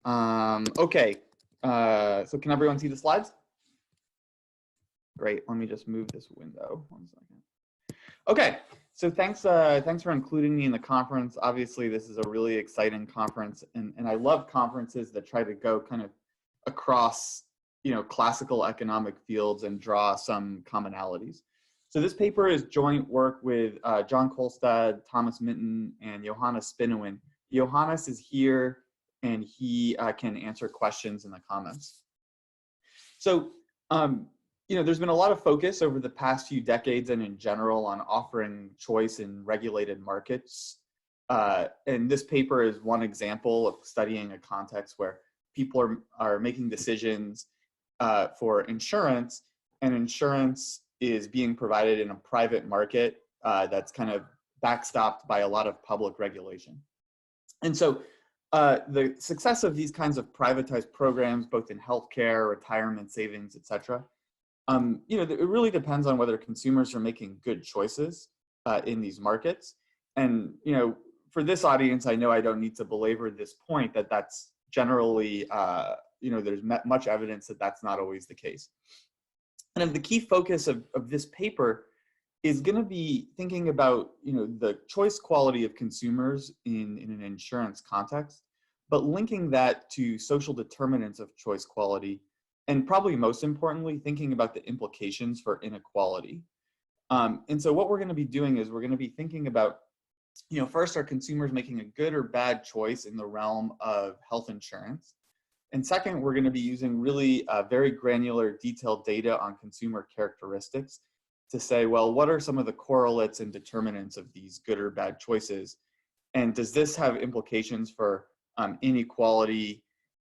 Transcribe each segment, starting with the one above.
Okay, so can everyone see the slides? Great, let me just move this window 1 second. Okay, so thanks for including me in the conference. Obviously, this is a really exciting conference, and I love conferences that try to go kind of across, classical economic fields and draw some commonalities. So this paper is joint work with John Kolstad, Thomas Minton, and Johannes Spinnewin. Johannes is here, and he can answer questions in the comments. So, there's been a lot of focus over the past few decades and in general on offering choice in regulated markets. And this paper is one example of studying a context where people are making decisions for insurance, and insurance is being provided in a private market that's kind of backstopped by a lot of public regulation. And so the success of these kinds of privatized programs, both in healthcare, retirement savings, et cetera, it really depends on whether consumers are making good choices in these markets. And, for this audience, I know I don't need to belabor this point that that's generally, there's much evidence that that's not always the case. And the key focus of this paper is going to be thinking about, the choice quality of consumers in an insurance context, but linking that to social determinants of choice quality, and probably most importantly, thinking about the implications for inequality. And so what we're going to be doing is we're going to be thinking about, first, are consumers making a good or bad choice in the realm of health insurance? And second, we're going to be using really very granular, detailed data on consumer characteristics to say, well, what are some of the correlates and determinants of these good or bad choices? And does this have implications for inequality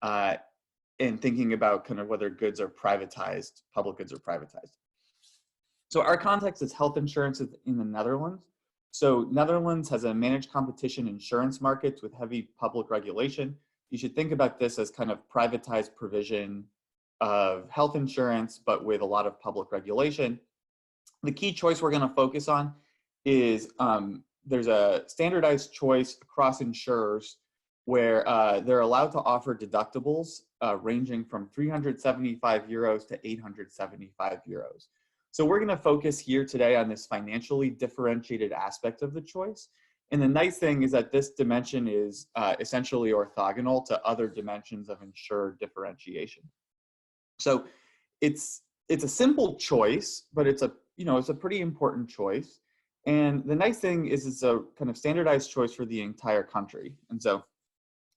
and thinking about kind of whether goods are privatized, public goods are privatized? So our context is health insurance in the Netherlands. So Netherlands has a managed competition insurance markets with heavy public regulation. You should think about this as kind of privatized provision of health insurance, but with a lot of public regulation. The key choice we're going to focus on is there's a standardized choice across insurers where they're allowed to offer deductibles ranging from 375 euros to 875 euros. So we're going to focus here today on this financially differentiated aspect of the choice. And the nice thing is that this dimension is essentially orthogonal to other dimensions of insured differentiation. So it's a simple choice, but it's a pretty important choice. And the nice thing is it's a kind of standardized choice for the entire country. And so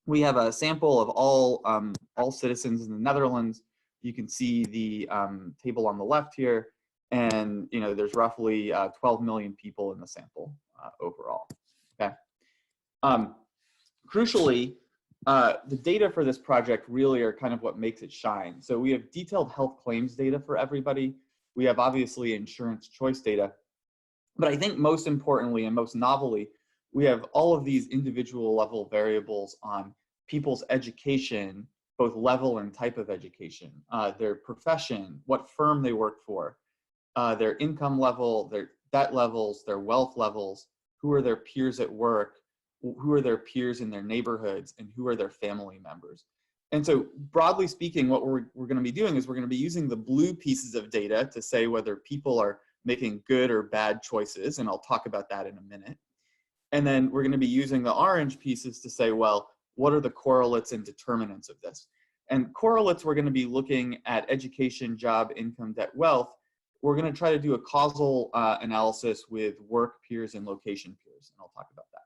we have a sample of all citizens in the Netherlands. You can see the table on the left here, and there's roughly 12 million people in the sample overall. Okay. Crucially, the data for this project really are kind of what makes it shine. So we have detailed health claims data for everybody. We have obviously insurance choice data, but I think most importantly and most novelly, we have all of these individual level variables on people's education, both level and type of education, their profession, what firm they work for, their income level, their debt levels, their wealth levels, who are their peers at work, who are their peers in their neighborhoods, and who are their family members. And so broadly speaking, what we're going to be doing is we're going to be using the blue pieces of data to say whether people are making good or bad choices, and I'll talk about that in a minute. And then we're going to be using the orange pieces to say, well, what are the correlates and determinants of this? And correlates, we're going to be looking at education, job, income, debt, wealth. We're going to try to do a causal analysis with work peers and location peers, and I'll talk about that.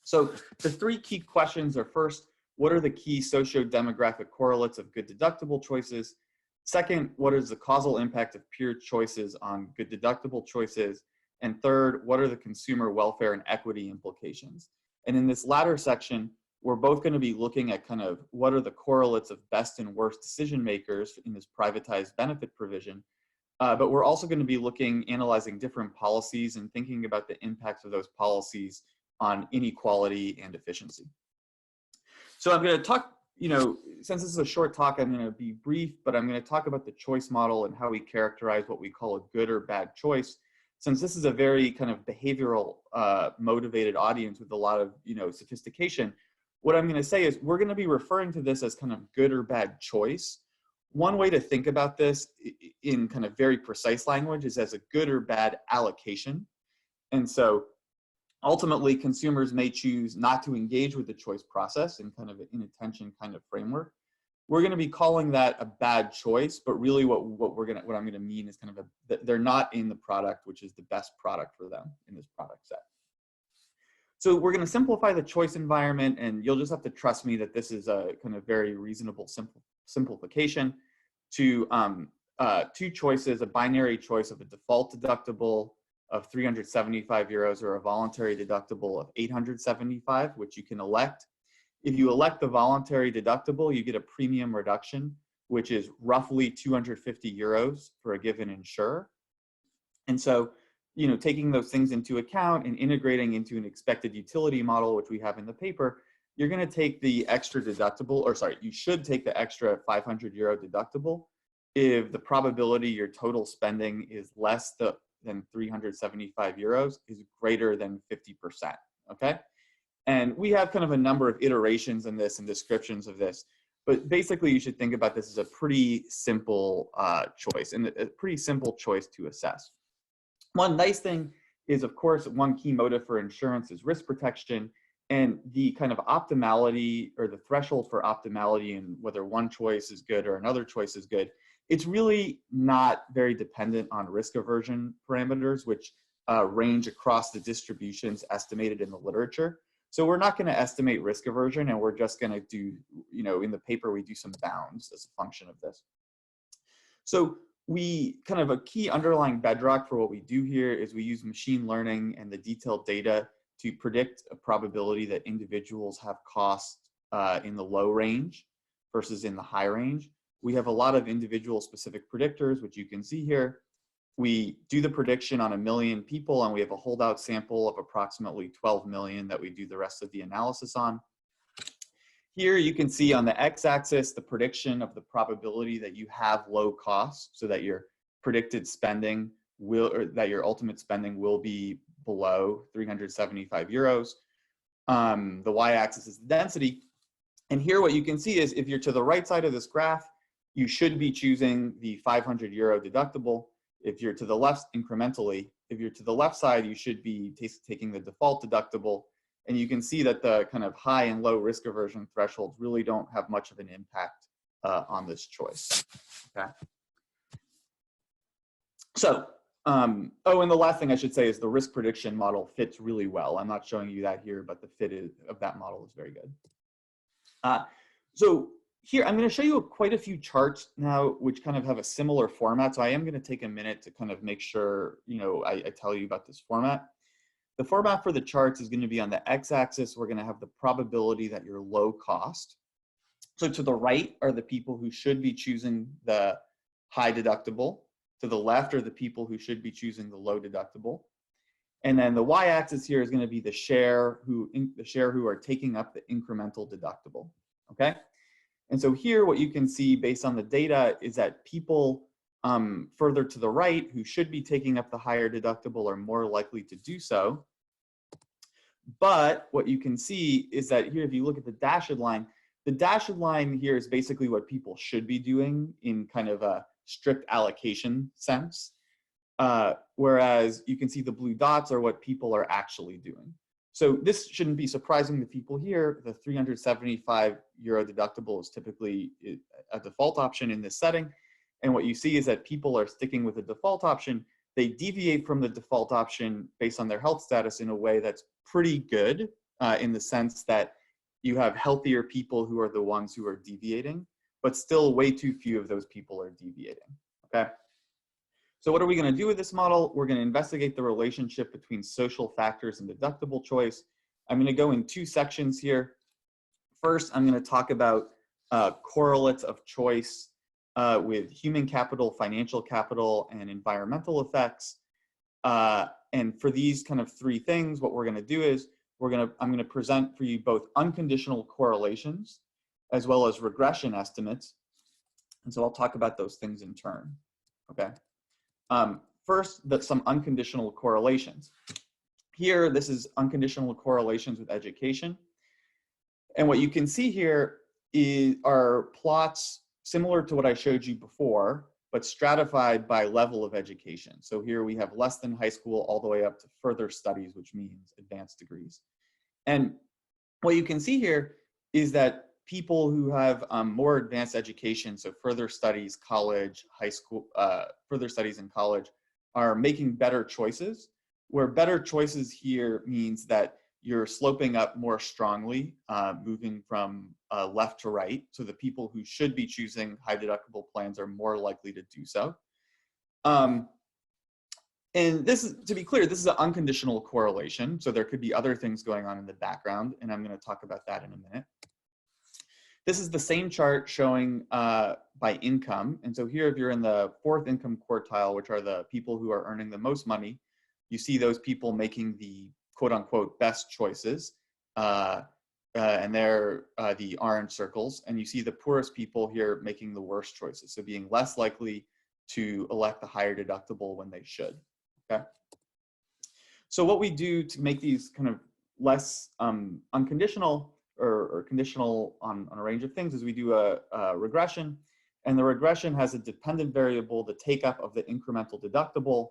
So the three key questions are: first, what are the key socio-demographic correlates of good deductible choices? Second, what is the causal impact of peer choices on good deductible choices? And third, what are the consumer welfare and equity implications? And in this latter section, we're both going to be looking at kind of what are the correlates of best and worst decision makers in this privatized benefit provision. But we're also going to be analyzing different policies and thinking about the impacts of those policies on inequality and efficiency. So I'm going to talk, since this is a short talk, I'm going to be brief, but I'm going to talk about the choice model and how we characterize what we call a good or bad choice. Since this is a very kind of behavioral motivated audience with a lot of, sophistication, what I'm going to say is we're going to be referring to this as kind of good or bad choice. One way to think about this in kind of very precise language is as a good or bad allocation. And so ultimately, consumers may choose not to engage with the choice process in kind of an inattention kind of framework. We're going to be calling that a bad choice, but really what I'm going to mean is kind of they're not in the product, which is the best product for them in this product set. So we're going to simplify the choice environment, and you'll just have to trust me that this is a kind of very reasonable simplification to two choices: a binary choice of a default deductible of 375 euros or a voluntary deductible of 875, which you can elect. If you elect the voluntary deductible, you get a premium reduction, which is roughly 250 euros for a given insurer. And so, you know, taking those things into account and integrating into an expected utility model, which we have in the paper, you're going to take the extra deductible, or sorry, you should take the extra 500 euro deductible if the probability your total spending is less than 375 euros is greater than 50%, okay? And we have kind of a number of iterations in this and descriptions of this, but basically you should think about this as a pretty simple choice, and a pretty simple choice to assess. One nice thing is, of course, one key motive for insurance is risk protection, and the kind of optimality or the threshold for optimality and whether one choice is good or another choice is good, it's really not very dependent on risk aversion parameters, which range across the distributions estimated in the literature. So we're not going to estimate risk aversion, and we're just going to do, you know, in the paper, we do some bounds as a function of this. So we kind of a key underlying bedrock for what we do here is we use machine learning and the detailed data to predict a probability that individuals have costs in the low range versus in the high range. We have a lot of individual specific predictors, which you can see here. We do the prediction on 1 million people, and we have a holdout sample of approximately 12 million that we do the rest of the analysis on. Here you can see on the x-axis the prediction of the probability that you have low costs, so that your predicted spending will, or that your ultimate spending will be below 375 euros. The y-axis is the density. And here what you can see is if you're to the right side of this graph, you should be choosing the 500 euro deductible. If you're to the left incrementally, if you're to the left side, you should be taking the default deductible. And you can see that the kind of high and low risk aversion thresholds really don't have much of an impact on this choice, okay? So, oh, and the last thing I should say is the risk prediction model fits really well. I'm not showing you that here, but the fit of that model is very good. So here, I'm going to show you quite a few charts now, which kind of have a similar format. So I am going to take a minute to kind of make sure, you know, I tell you about this format. The format for the charts is going to be on the x-axis. We're going to have the probability that you're low cost. So to the right are the people who should be choosing the high deductible. To the left are the people who should be choosing the low deductible. And then the y-axis here is going to be the share who are taking up the incremental deductible, okay? And so here what you can see based on the data is that people further to the right who should be taking up the higher deductible are more likely to do so. But what you can see is that here, if you look at the dashed line here is basically what people should be doing in kind of a strict allocation sense. Whereas you can see the blue dots are what people are actually doing. So this shouldn't be surprising to people here. The 375 euro deductible is typically a default option in this setting. And what you see is that people are sticking with the default option. They deviate from the default option based on their health status in a way that's pretty good in the sense that you have healthier people who are the ones who are deviating, but still way too few of those people are deviating, okay? So what are we going to do with this model? We're going to investigate the relationship between social factors and deductible choice. I'm going to go in two sections here. First, I'm going to talk about correlates of choice with human capital, financial capital, and environmental effects. And for these kind of three things, what we're going to do is I'm going to present for you both unconditional correlations as well as regression estimates. And so I'll talk about those things in turn, okay? First, some unconditional correlations. Here, this is unconditional correlations with education. And what you can see here are plots similar to what I showed you before, but stratified by level of education. So here we have less than high school all the way up to further studies, which means advanced degrees. And what you can see here is that people who have more advanced education, so further studies, college, high school, further studies in college, are making better choices, where better choices here means that you're sloping up more strongly, moving from left to right. So the people who should be choosing high deductible plans are more likely to do so. And this is, to be clear, this is an unconditional correlation. So there could be other things going on in the background, and I'm going to talk about that in a minute. This is the same chart showing by income. And so here, if you're in the 4th income quartile, which are the people who are earning the most money, you see those people making the quote unquote best choices. And they're the orange circles. And you see the poorest people here making the worst choices. So being less likely to elect the higher deductible when they should, okay? So what we do to make these kind of less unconditional or conditional on a range of things is we do a regression. And the regression has a dependent variable, the take up of the incremental deductible.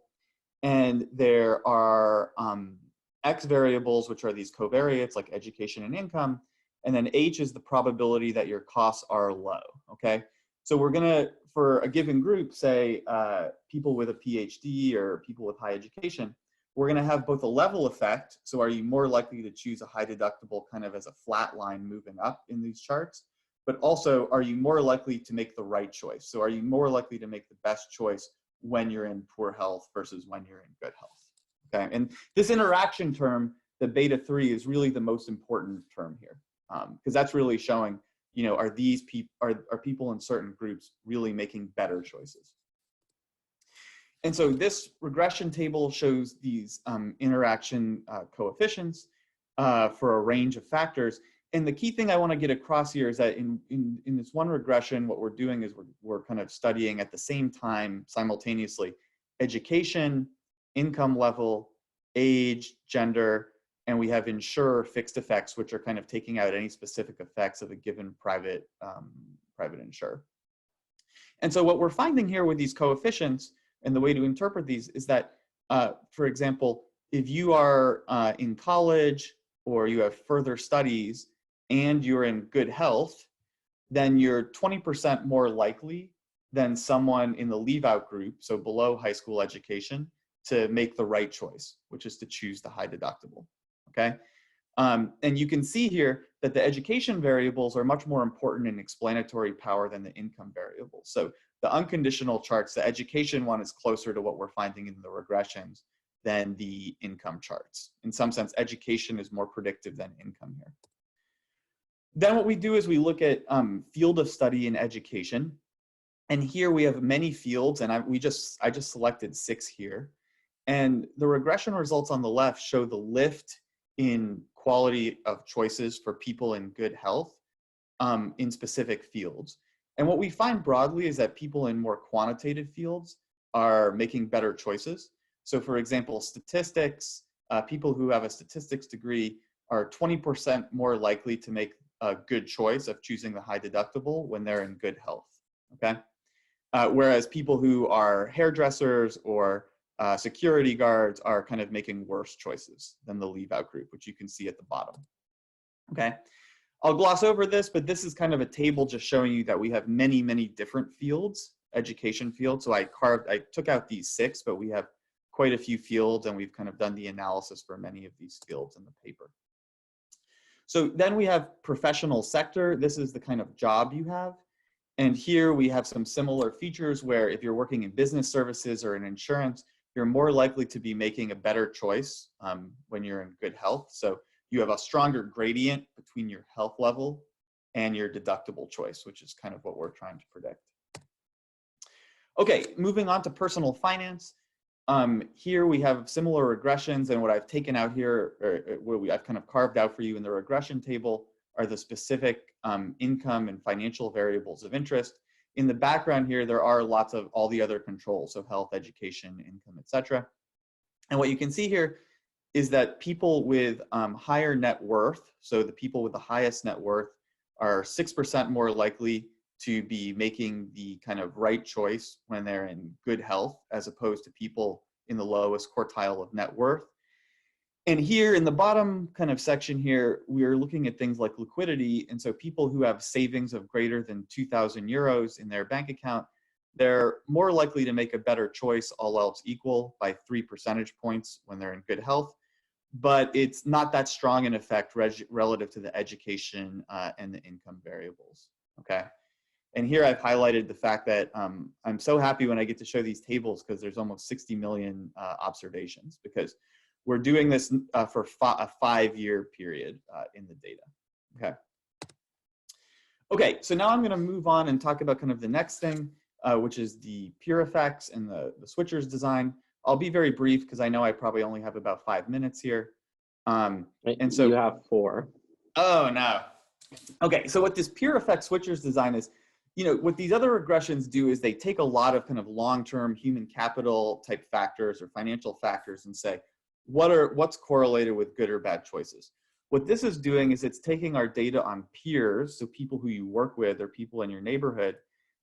And there are X variables, which are these covariates like education and income. And then H is the probability that your costs are low, okay? So we're gonna, for a given group, say people with a PhD or people with high education, we're gonna have both a level effect. So are you more likely to choose a high deductible kind of as a flat line moving up in these charts? But also, are you more likely to make the right choice? So are you more likely to make the best choice when you're in poor health versus when you're in good health? Okay, and this interaction term, the beta 3, is really the most important term here, because that's really showing, you know, are these people, are people in certain groups really making better choices? And so this regression table shows these interaction coefficients for a range of factors. And the key thing I want to get across here is that in this one regression, what we're doing is we're kind of studying at the same time, simultaneously, education, income level, age, gender, and we have insurer fixed effects, which are kind of taking out any specific effects of a given private insurer. And so what we're finding here with these coefficients, and the way to interpret these, is that, for example, if you are in college or you have further studies and you're in good health, then you're 20% more likely than someone in the leave-out group, so below high school education, to make the right choice, which is to choose the high deductible, okay? And you can see here that the education variables are much more important in explanatory power than the income variables. So the unconditional charts, the education one is closer to what we're finding in the regressions than the income charts. In some sense, education is more predictive than income here. Then what we do is we look at field of study in education. And here we have many fields, and I just selected 6 here. And the regression results on the left show the lift in quality of choices for people in good health in specific fields. And what we find broadly is that people in more quantitative fields are making better choices. So for example, statistics, people who have a statistics degree are 20% more likely to make a good choice of choosing the high deductible when they're in good health, okay? Whereas people who are hairdressers or security guards are kind of making worse choices than the leave-out group, which you can see at the bottom, okay? I'll gloss over this, but this is kind of a table just showing you that we have many, many different fields, education fields. So I took out these 6, but we have quite a few fields, and we've kind of done the analysis for many of these fields in the paper. So then we have professional sector. This is the kind of job you have. And here we have some similar features where if you're working in business services or in insurance, you're more likely to be making a better choice when you're in good health. So you have a stronger gradient between your health level and your deductible choice, which is kind of what we're trying to predict. Okay, moving on to personal finance. Here we have similar regressions, and what I've taken out here, or what I've kind of carved out for you in the regression table, are the specific income and financial variables of interest. In the background here, there are lots of all the other controls, so health, education, income, etc. And what you can see here is that people with higher net worth, so the people with the highest net worth, are 6% more likely to be making the kind of right choice when they're in good health, as opposed to people in the lowest quartile of net worth. And here in the bottom kind of section here, we're looking at things like liquidity. And so people who have savings of greater than 2,000 euros in their bank account, they're more likely to make a better choice, all else equal, by 3 percentage points when they're in good health. But it's not that strong an effect relative to the education and the income variables, okay? And here I've highlighted the fact that I'm so happy when I get to show these tables, because there's almost 60 million observations, because we're doing this for a 5-year period in the data, okay? Okay, so now I'm gonna move on and talk about kind of the next thing, which is the peer effects and the switchers design. I'll be very brief because I know I probably only have about 5 minutes here. And so you have 4. Oh, no. Okay, so what this peer effect switchers design is, you know, what these other regressions do is they take a lot of kind of long-term human capital type factors or financial factors and say, what's correlated with good or bad choices? What this is doing is it's taking our data on peers, so people who you work with or people in your neighborhood,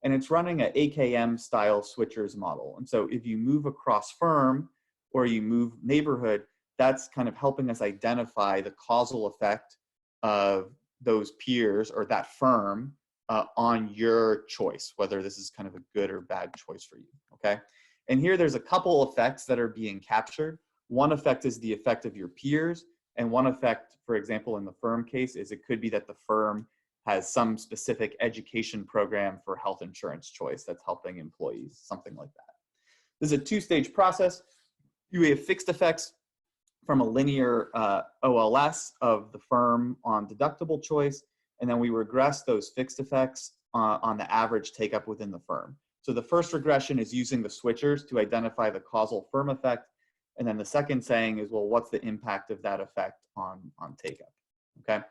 and it's running an AKM style switchers model. And so if you move across firm or you move neighborhood, that's kind of helping us identify the causal effect of those peers or that firm on your choice, whether this is kind of a good or bad choice for you, okay? And here there's a couple effects that are being captured. One effect is the effect of your peers, and one effect, for example, in the firm case, is it could be that the firm has some specific education program for health insurance choice that's helping employees, something like that. This is a 2-stage process. You have fixed effects from a linear OLS of the firm on deductible choice, and then we regress those fixed effects on the average take up within the firm. So the first regression is using the switchers to identify the causal firm effect, and then the second saying is, well, what's the impact of that effect on take up, okay?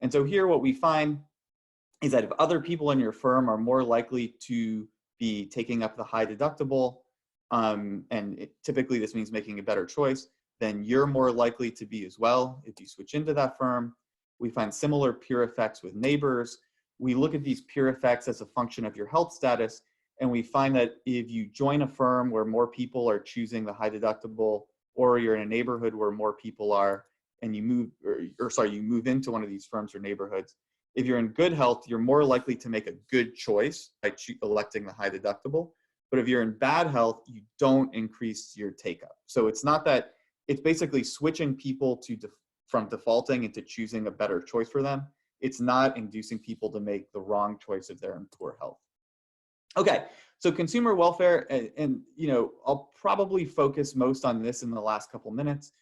And so here what we find is that if other people in your firm are more likely to be taking up the high deductible, typically this means making a better choice, then you're more likely to be as well if you switch into that firm. We find similar peer effects with neighbors. We look at these peer effects as a function of your health status, and we find that if you join a firm where more people are choosing the high deductible, or you're in a neighborhood where more people are, and you move, you move into one of these firms or neighborhoods, if you're in good health, you're more likely to make a good choice by electing the high deductible. But if you're in bad health, you don't increase your take up. So it's not that, it's basically switching people from defaulting into choosing a better choice for them. It's not inducing people to make the wrong choice if they're in poor health. Okay, so consumer welfare, and you know, I'll probably focus most on this in the last couple minutes.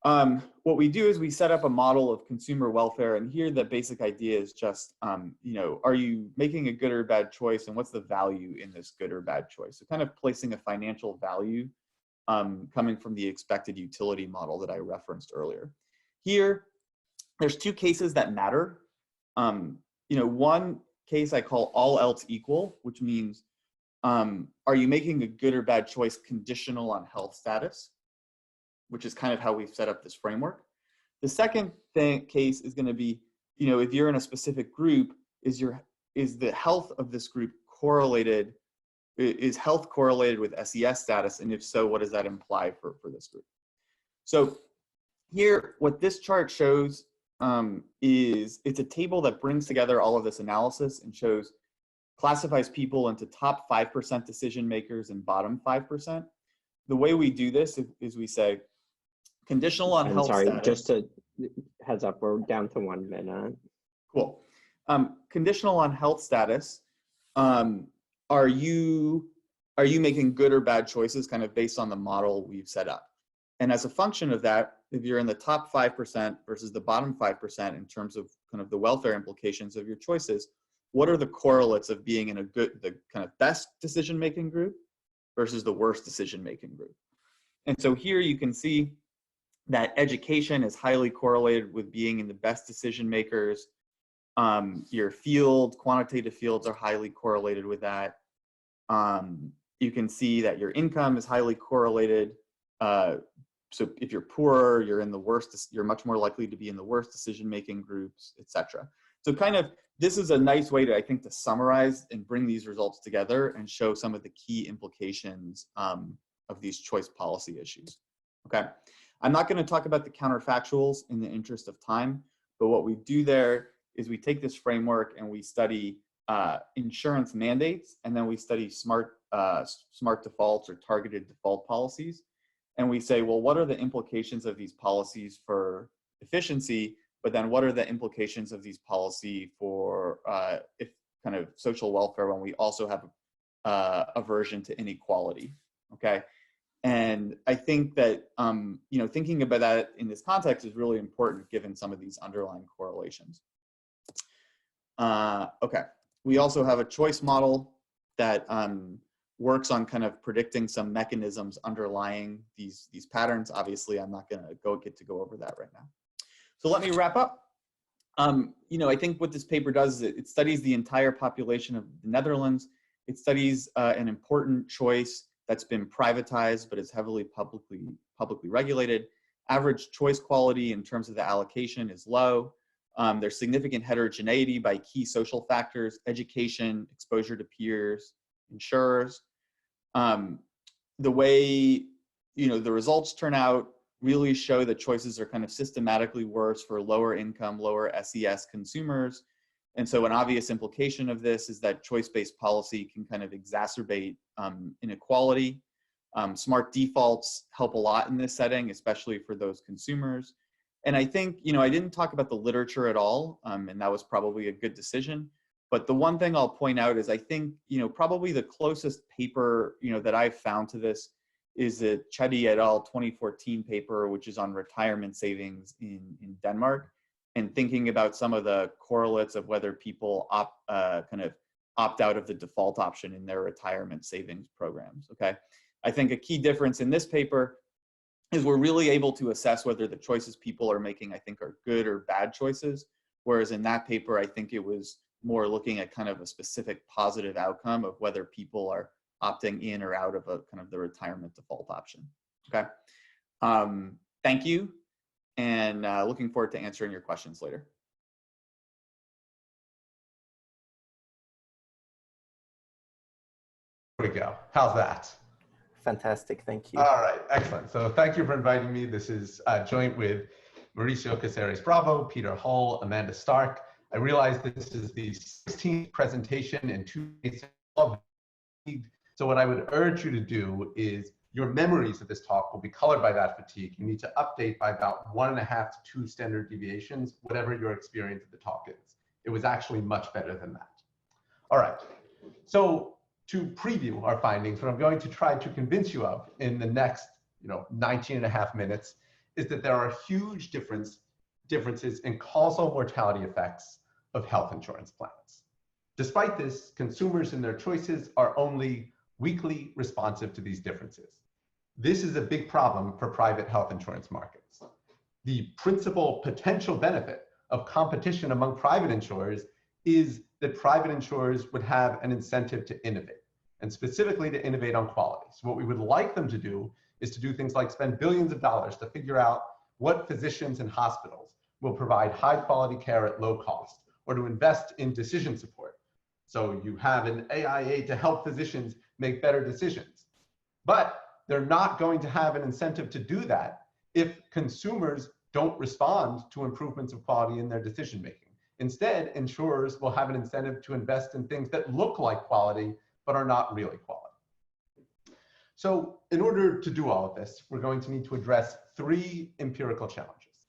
What we do is we set up a model of consumer welfare, and here the basic idea is just, you know, are you making a good or bad choice, and what's the value in this good or bad choice? So kind of placing a financial value coming from the expected utility model that I referenced earlier. Here, there's 2 cases that matter. You know, one case I call all else equal, which means, are you making a good or bad choice conditional on health status, which is kind of how we've set up this framework. The second case is going to be, you know, if you're in a specific group, is the health of this group correlated? Is health correlated with SES status? And if so, what does that imply for this group? So here, what this chart shows is it's a table that brings together all of this analysis and classifies people into top 5% decision makers and bottom 5%. The way we do this is we say, conditional on health status. Just a heads up, we're down to 1 minute. Cool. Conditional on health status, are you making good or bad choices kind of based on the model we've set up? And as a function of that, if you're in the top 5% versus the bottom 5% in terms of kind of the welfare implications of your choices, what are the correlates of being in the kind of best decision-making group versus the worst decision-making group? And so here you can see that education is highly correlated with being in the best decision makers. Your quantitative fields are highly correlated with that. You can see that your income is highly correlated so if you're poorer, you're in the worst, you're much more likely to be in the worst decision-making groups, etc. So kind of, this is a nice way to, I think, to summarize and bring these results together and show some of the key implications of these choice policy issues. Okay, I'm not going to talk about the counterfactuals in the interest of time, but what we do there is we take this framework and we study insurance mandates, and then we study smart defaults or targeted default policies. And we say, well, what are the implications of these policies for efficiency? But then what are the implications of these policy for if kind of social welfare when we also have aversion to inequality, okay? And I think that, you know, thinking about that in this context is really important given some of these underlying correlations. Okay, we also have a choice model that works on kind of predicting some mechanisms underlying these patterns. Obviously, I'm not gonna get to go over that right now. So let me wrap up. You know, I think what this paper does is it studies the entire population of the Netherlands. It studies an important choice that's been privatized but is heavily publicly regulated. Average choice quality in terms of the allocation is low. There's significant heterogeneity by key social factors: education, exposure to peers, insurers. The way, you know, the results turn out really show that choices are kind of systematically worse for lower income, lower SES consumers. And so an obvious implication of this is that choice-based policy can kind of exacerbate inequality. Smart defaults help a lot in this setting, especially for those consumers. And I think, you know, I didn't talk about the literature at all, and that was probably a good decision. But the one thing I'll point out is I think, you know, probably the closest paper, you know, that I've found to this is the Chetty et al. 2014 paper, which is on retirement savings in Denmark, and thinking about some of the correlates of whether people kind of opt out of the default option in their retirement savings programs, okay? I think a key difference in this paper is we're really able to assess whether the choices people are making, I think, are good or bad choices. Whereas in that paper, I think it was more looking at kind of a specific positive outcome of whether people are opting in or out of a kind of the retirement default option, okay? Thank you, and looking forward to answering your questions later. There we go. How's that? Fantastic, thank you. All right, excellent. So thank you for inviting me. This is joint with Mauricio Caceres-Bravo, Peter Hull, Amanda Stark. I realize this is the 16th presentation in 2 days. So what I would urge you to do is your memories of this talk will be colored by that fatigue. You need to update by about 1.5 to 2 standard deviations, whatever your experience of the talk is. It was actually much better than that. All right, so to preview our findings, what I'm going to try to convince you of in the next 19.5 minutes is that there are huge differences in causal mortality effects of health insurance plans. Despite this, consumers and their choices are only weakly responsive to these differences. This is a big problem for private health insurance markets. The principal potential benefit of competition among private insurers is that private insurers would have an incentive to innovate, and specifically to innovate on quality. So what we would like them to do is to do things like spend billions of dollars to figure out what physicians and hospitals will provide high quality care at low cost, or to invest in decision support. So you have an AIA to help physicians make better decisions. But they're not going to have an incentive to do that if consumers don't respond to improvements of quality in their decision making. Instead, insurers will have an incentive to invest in things that look like quality, but are not really quality. So in order to do all of this, we're going to need to address 3 empirical challenges.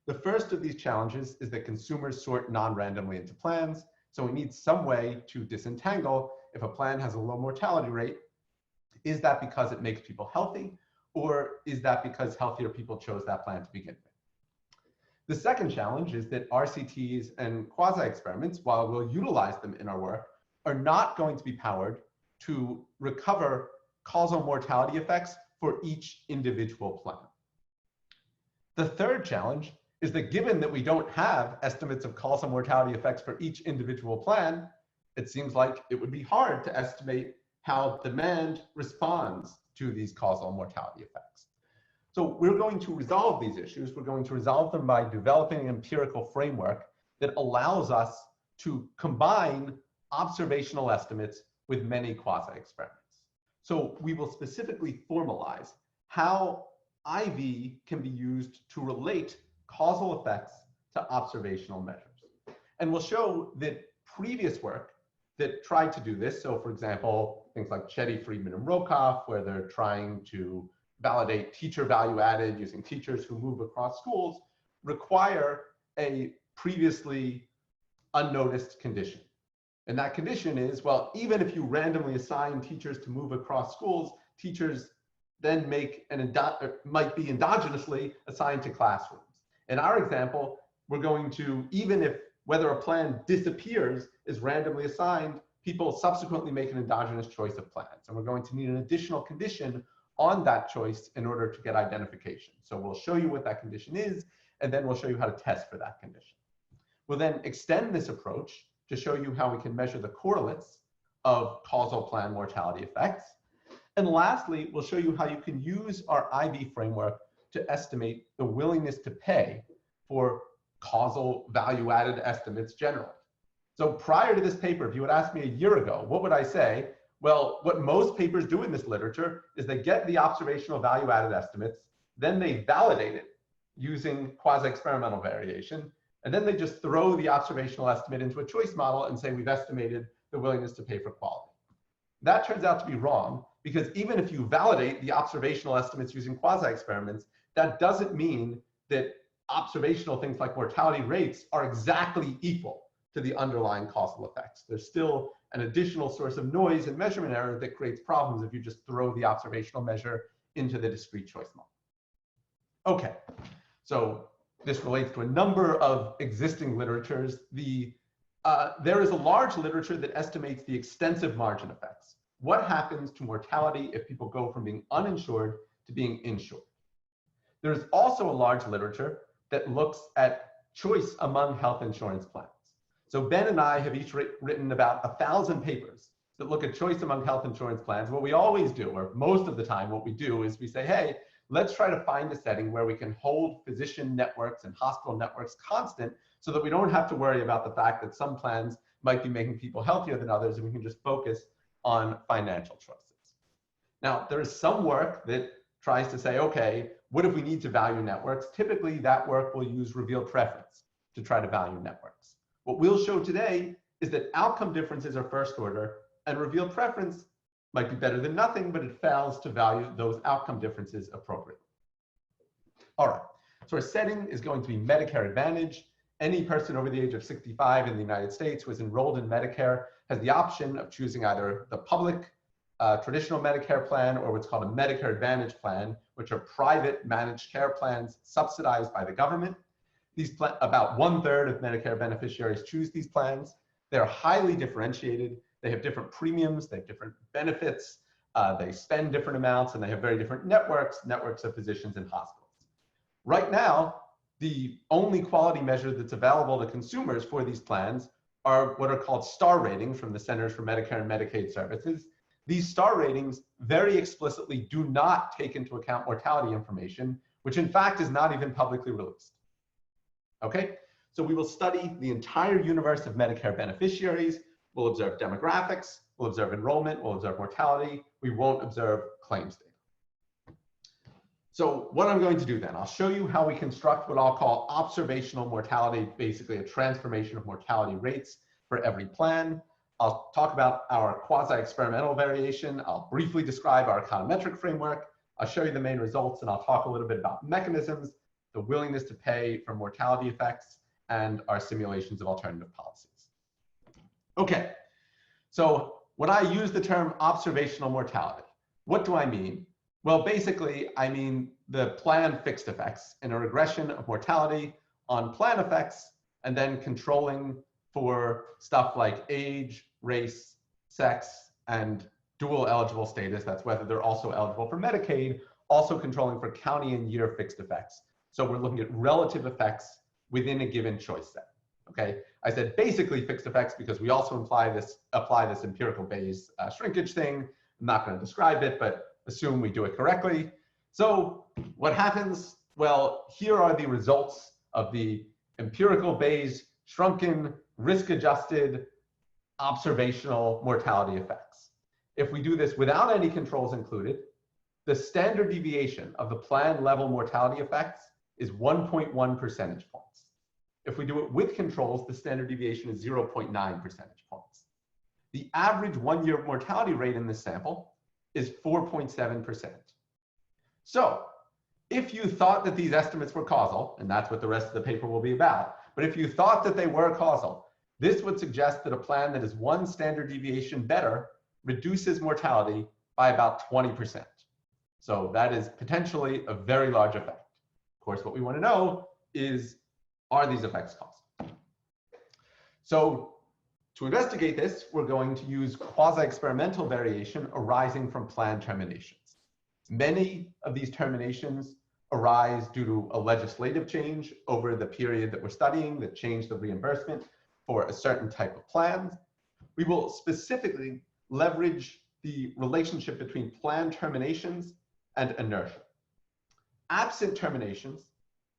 The first of these challenges is that consumers sort non-randomly into plans. So we need some way to disentangle if a plan has a low mortality rate. Is that because it makes people healthy, or is that because healthier people chose that plan to begin with? The second challenge is that RCTs and quasi-experiments, while we'll utilize them in our work, are not going to be powered to recover causal mortality effects for each individual plan. The third challenge is that given that we don't have estimates of causal mortality effects for each individual plan, it seems like it would be hard to estimate how demand responds to these causal mortality effects. So we're going to resolve these issues. We're going to resolve them by developing an empirical framework that allows us to combine observational estimates with many quasi-experiments. So we will specifically formalize how IV can be used to relate causal effects to observational measures. And we'll show that previous work that tried to do this, so for example, things like Chetty, Friedman, and Rokoff, where they're trying to validate teacher value added using teachers who move across schools, require a previously unnoticed condition. And that condition is, well, even if you randomly assign teachers to move across schools, teachers then might be endogenously assigned to classrooms. In our example, we're going to, even if whether a plan disappears is randomly assigned, people subsequently make an endogenous choice of plans. And we're going to need an additional condition on that choice in order to get identification. So we'll show you what that condition is, and then we'll show you how to test for that condition. We'll then extend this approach to show you how we can measure the correlates of causal plan mortality effects. And lastly, we'll show you how you can use our IV framework to estimate the willingness to pay for causal value-added estimates generally. So prior to this paper, if you had asked me a year ago, what would I say? Well, what most papers do in this literature is they get the observational value-added estimates, then they validate it using quasi-experimental variation, and then they just throw the observational estimate into a choice model and say we've estimated the willingness to pay for quality. That turns out to be wrong, because even if you validate the observational estimates using quasi-experiments, that doesn't mean that observational things like mortality rates are exactly equal to the underlying causal effects. There's still an additional source of noise and measurement error that creates problems if you just throw the observational measure into the discrete choice model. Okay, so this relates to a number of existing literatures. There is a large literature that estimates the extensive margin effects. What happens to mortality if people go from being uninsured to being insured? There's also a large literature that looks at choice among health insurance plans. So Ben and I have each written about 1,000 papers that look at choice among health insurance plans. What we always do, or most of the time what we do, is we say, hey, let's try to find a setting where we can hold physician networks and hospital networks constant so that we don't have to worry about the fact that some plans might be making people healthier than others, and we can just focus on financial choices. Now, there is some work that tries to say, okay, what if we need to value networks? Typically, that work will use revealed preference to try to value networks. What we'll show today is that outcome differences are first order, and revealed preference might be better than nothing, but it fails to value those outcome differences appropriately. All right, so our setting is going to be Medicare Advantage. Any person over the age of 65 in the United States who is enrolled in Medicare has the option of choosing either the public traditional Medicare plan or what's called a Medicare Advantage plan, which are private managed care plans subsidized by the government. About 1/3 of Medicare beneficiaries choose these plans. They're highly differentiated. They have different premiums, they have different benefits, they spend different amounts, and they have very different networks of physicians and hospitals. Right now, the only quality measure that's available to consumers for these plans are what are called star ratings from the Centers for Medicare and Medicaid Services. These star ratings very explicitly do not take into account mortality information, which in fact is not even publicly released. Okay, so we will study the entire universe of Medicare beneficiaries. We'll observe demographics, we'll observe enrollment, we'll observe mortality. We won't observe claims data. So what I'm going to do then, I'll show you how we construct what I'll call observational mortality, basically a transformation of mortality rates for every plan. I'll talk about our quasi-experimental variation. I'll briefly describe our econometric framework. I'll show you the main results, and I'll talk a little bit about mechanisms, the willingness to pay for mortality effects, and our simulations of alternative policies. Okay, so when I use the term observational mortality, what do I mean? Well, basically, I mean the plan fixed effects in a regression of mortality on plan effects, and then controlling for stuff like age, race, sex, and dual eligible status. That's whether they're also eligible for Medicaid, also controlling for county and year fixed effects. So we're looking at relative effects within a given choice set. Okay, I said basically fixed effects because we also apply this empirical Bayes shrinkage thing. I'm not going to describe it, but assume we do it correctly. So what happens? Well, here are the results of the empirical Bayes shrunken risk-adjusted observational mortality effects. If we do this without any controls included, the standard deviation of the plan level mortality effects is 1.1 percentage points. If we do it with controls, the standard deviation is 0.9 percentage points. The average one-year mortality rate in this sample is 4.7%. So if you thought that these estimates were causal, and that's what the rest of the paper will be about, but if you thought that they were causal, this would suggest that a plan that is one standard deviation better reduces mortality by about 20%. So that is potentially a very large effect. Of course, what we want to know is, are these effects causal? So to investigate this, we're going to use quasi-experimental variation arising from plan terminations. Many of these terminations arise due to a legislative change over the period that we're studying that changed the reimbursement for a certain type of plans. We will specifically leverage the relationship between plan terminations and inertia. Absent terminations,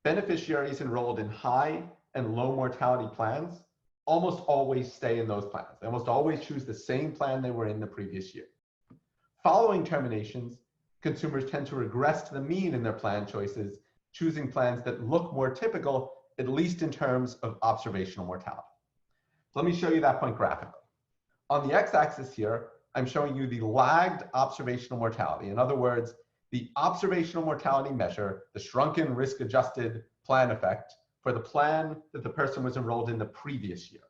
beneficiaries enrolled in high and low mortality plans almost always stay in those plans. They almost always choose the same plan they were in the previous year. Following terminations, consumers tend to regress to the mean in their plan choices, choosing plans that look more typical, at least in terms of observational mortality. Let me show you that point graphically. On the x-axis here, I'm showing you the lagged observational mortality. In other words, the observational mortality measure, the shrunken risk-adjusted plan effect for the plan that the person was enrolled in the previous year.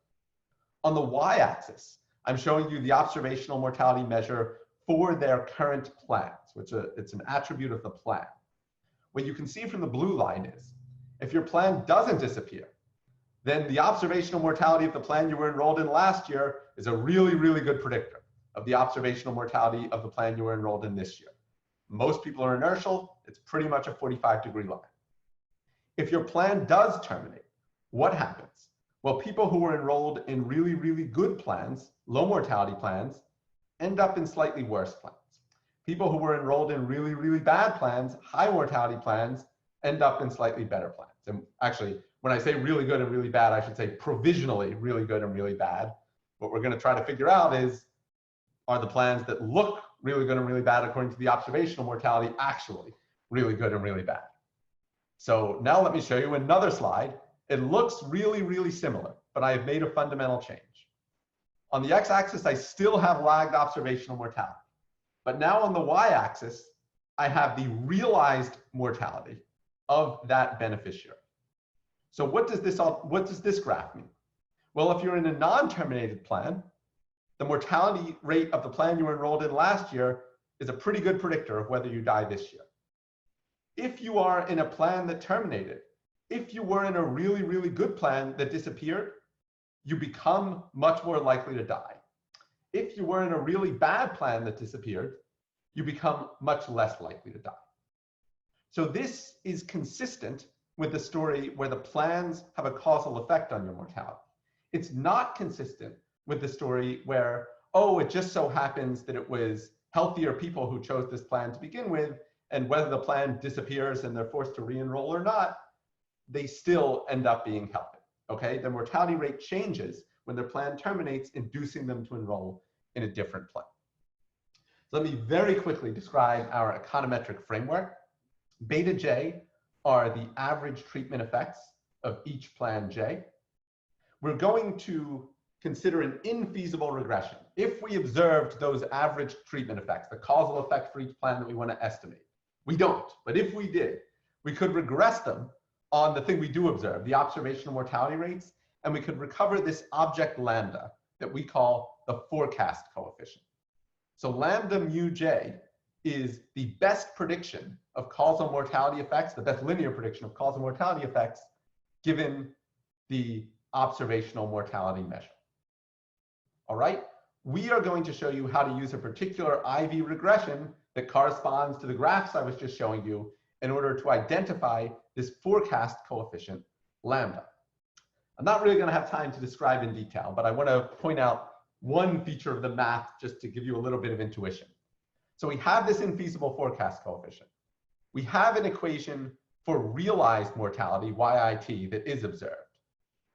On the y-axis, I'm showing you the observational mortality measure for their current plans, which it's an attribute of the plan. What you can see from the blue line is, if your plan doesn't disappear, then the observational mortality of the plan you were enrolled in last year is a really, really good predictor of the observational mortality of the plan you were enrolled in this year. Most people are inertial. It's pretty much a 45-degree line. If your plan does terminate, what happens? Well, people who were enrolled in really, really good plans, low mortality plans, end up in slightly worse plans. People who were enrolled in really, really bad plans, high mortality plans, end up in slightly better plans. And actually, when I say really good and really bad, I should say provisionally really good and really bad. What we're going to try to figure out is, are the plans that look really good and really bad according to the observational mortality actually really good and really bad? So now let me show you another slide. It looks really, really similar, but I have made a fundamental change. On the x-axis, I still have lagged observational mortality. But now on the y-axis, I have the realized mortality of that beneficiary. So what does this graph mean? Well, if you're in a non-terminated plan, the mortality rate of the plan you were enrolled in last year is a pretty good predictor of whether you die this year. If you are in a plan that terminated, if you were in a really, really good plan that disappeared, you become much more likely to die. If you were in a really bad plan that disappeared, you become much less likely to die. So this is consistent with the story where the plans have a causal effect on your mortality. It's not consistent with the story where, oh, it just so happens that it was healthier people who chose this plan to begin with, and whether the plan disappears and they're forced to re-enroll or not, they still end up being healthy. Okay, the mortality rate changes when their plan terminates, inducing them to enroll in a different plan. So let me very quickly describe our econometric framework. Beta J are the average treatment effects of each plan J. We're going to consider an infeasible regression. If we observed those average treatment effects, the causal effect for each plan that we want to estimate, we don't, but if we did, we could regress them on the thing we do observe, the observational mortality rates, and we could recover this object lambda that we call the forecast coefficient. So lambda mu j is the best prediction of causal mortality effects, the best linear prediction of causal mortality effects, given the observational mortality measure. All right, we are going to show you how to use a particular IV regression that corresponds to the graphs I was just showing you in order to identify this forecast coefficient, lambda. I'm not really going to have time to describe in detail, but I want to point out one feature of the math just to give you a little bit of intuition. So we have this infeasible forecast coefficient. we have an equation for realized mortality, YIT, that is observed.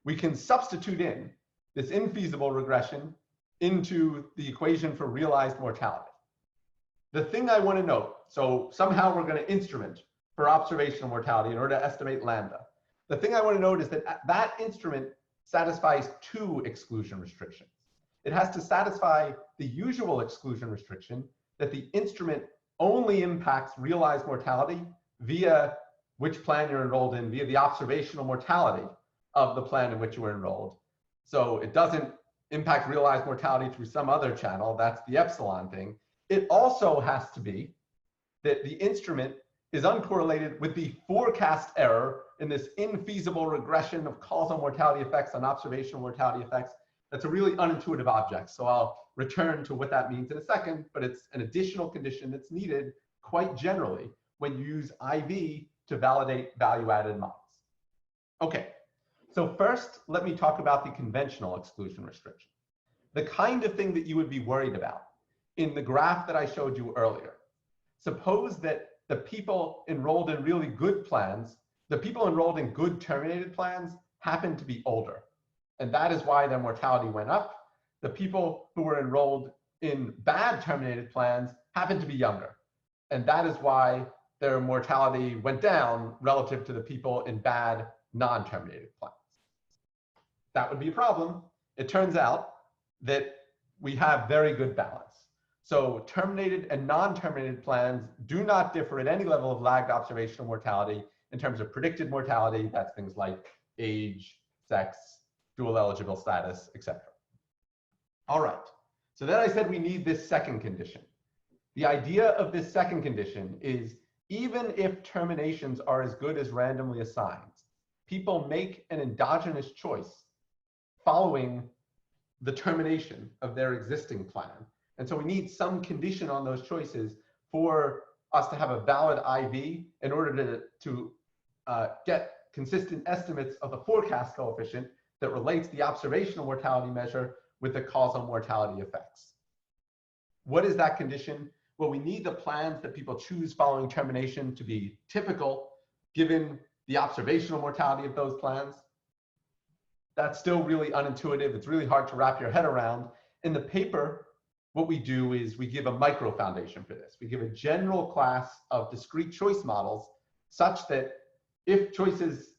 We can substitute in this infeasible regression into the equation for realized mortality. The thing I want to note, so somehow we're going to instrument for observational mortality in order to estimate lambda. The thing I want to note is that that instrument satisfies two exclusion restrictions. It has to satisfy the usual exclusion restriction that the instrument only impacts realized mortality via which plan you're enrolled in, via the observational mortality of the plan in which you were enrolled. So it doesn't impact realized mortality through some other channel. That's the epsilon thing. It also has to be that the instrument is uncorrelated with the forecast error in this infeasible regression of causal mortality effects on observational mortality effects. That's a really unintuitive object. So I'll return to what that means in a second, but it's an additional condition that's needed quite generally when you use IV to validate value-added models. Okay, so first, let me talk about the conventional exclusion restriction. The kind of thing that you would be worried about in the graph that I showed you earlier. Suppose that the people enrolled in really good plans, the people enrolled in good terminated plans happen to be older. And that is why their mortality went up. The people who were enrolled in bad terminated plans happen to be younger. And that is why their mortality went down relative to the people in bad non-terminated plans. That would be a problem. It turns out that we have very good balance. So terminated and non-terminated plans do not differ at any level of lagged observational mortality in terms of predicted mortality. That's things like age, sex, dual eligible status, etc. All right, so then I said we need this second condition. The idea of this second condition is even if terminations are as good as randomly assigned, people make an endogenous choice following the termination of their existing plan. And so we need some condition on those choices for us to have a valid IV in order to get consistent estimates of the forecast coefficient that relates the observational mortality measure with the causal mortality effects. What is that condition? Well, we need the plans that people choose following termination to be typical given the observational mortality of those plans. That's still really unintuitive. It's really hard to wrap your head around. In the paper, what we do is we give a micro foundation for this. We give a general class of discrete choice models such that if choices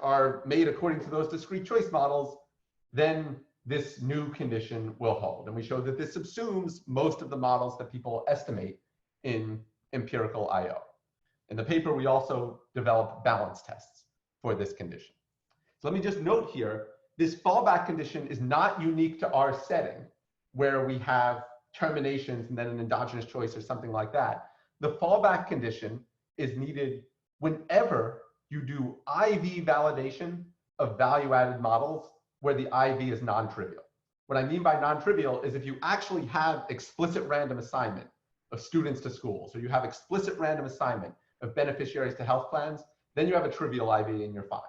are made according to those discrete choice models, then this new condition will hold. And we show that this subsumes most of the models that people estimate in empirical IO. In the paper, we also develop balance tests for this condition. So let me just note here, this fallback condition is not unique to our setting where we have terminations and then an endogenous choice or something like that. The fallback condition is needed whenever you do IV validation of value-added models where the IV is non-trivial. What I mean by non-trivial is if you actually have explicit random assignment of students to schools, or you have explicit random assignment of beneficiaries to health plans, then you have a trivial IV and you're fine.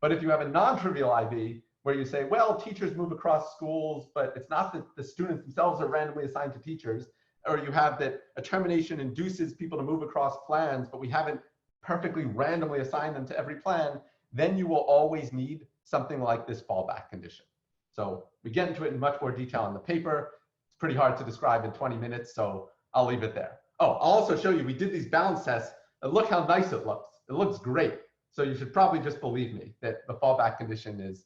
But if you have a non-trivial IV where you say, well, teachers move across schools, but it's not that the students themselves are randomly assigned to teachers, or you have that a termination induces people to move across plans, but we haven't perfectly randomly assigned them to every plan, then you will always need something like this fallback condition. So we get into it in much more detail in the paper. It's pretty hard to describe in 20 minutes, so I'll leave it there. Oh, I'll also show you, we did these balance tests, and look how nice it looks. It looks great. So you should probably just believe me that the fallback condition is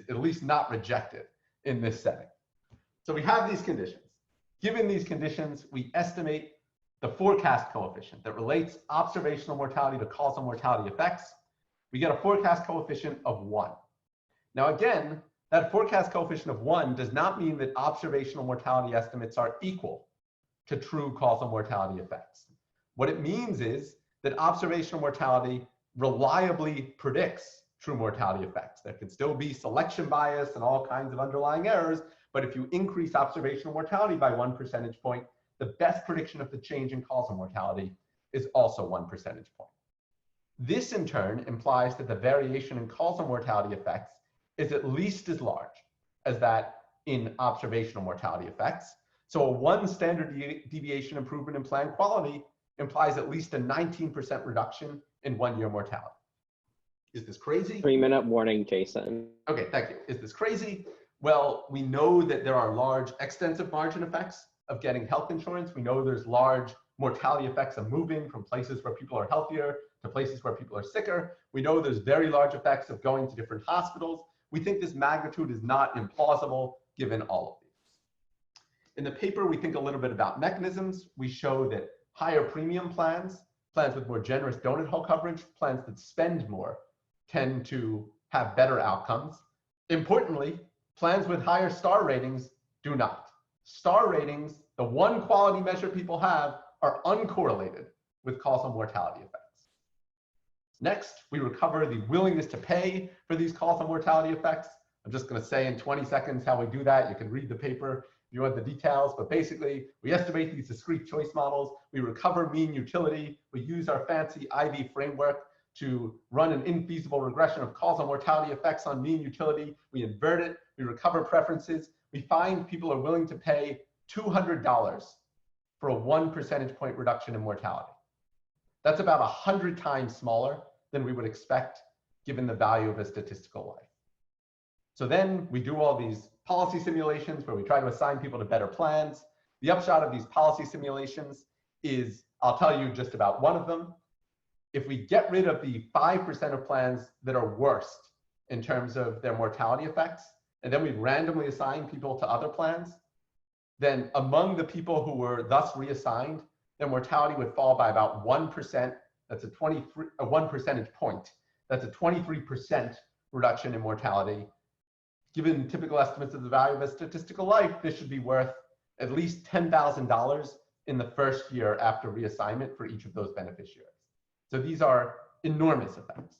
at least not rejected in this setting. So we have these conditions. Given these conditions, we estimate the forecast coefficient that relates observational mortality to causal mortality effects. We get a forecast coefficient of 1. Now again, that forecast coefficient of 1 does not mean that observational mortality estimates are equal to true causal mortality effects. What it means is that observational mortality reliably predicts true mortality effects. There can still be selection bias and all kinds of underlying errors, but if you increase observational mortality by 1 percentage point, the best prediction of the change in causal mortality is also 1 percentage point. This in turn implies that the variation in causal mortality effects is at least as large as that in observational mortality effects. So a 1 standard deviation improvement in plan quality implies at least a 19% reduction in 1-year mortality. Is this crazy? 3-minute warning, Jason. Okay, thank you. Is this crazy? Well, we know that there are large extensive margin effects of getting health insurance. We know there's large mortality effects of moving from places where people are healthier to places where people are sicker. We know there's very large effects of going to different hospitals. We think this magnitude is not implausible given all of these. In the paper, we think a little bit about mechanisms. We show that higher premium plans, plans with more generous donut hole coverage, plans that spend more, tend to have better outcomes. Importantly, plans with higher star ratings do not. Star ratings, the one quality measure people have, are uncorrelated with causal mortality effects. Next, we recover the willingness to pay for these causal mortality effects. I'm just going to say in 20 seconds how we do that. You can read the paper if you want the details, but basically we estimate these discrete choice models. We recover mean utility. We use our fancy IV framework to run an infeasible regression of causal mortality effects on mean utility. We invert it. We recover preferences. We find people are willing to pay $200 for a 1 percentage point reduction in mortality. That's about 100 times smaller than we would expect given the value of a statistical life. So then we do all these policy simulations where we try to assign people to better plans. The upshot of these policy simulations is, I'll tell you just about one of them. If we get rid of the 5% of plans that are worst in terms of their mortality effects, and then we randomly assign people to other plans, then among the people who were thus reassigned, their mortality would fall by about 1%. That's a 1 percentage point. That's a 23% reduction in mortality. Given typical estimates of the value of a statistical life, this should be worth at least $10,000 in the first year after reassignment for each of those beneficiaries. So these are enormous effects.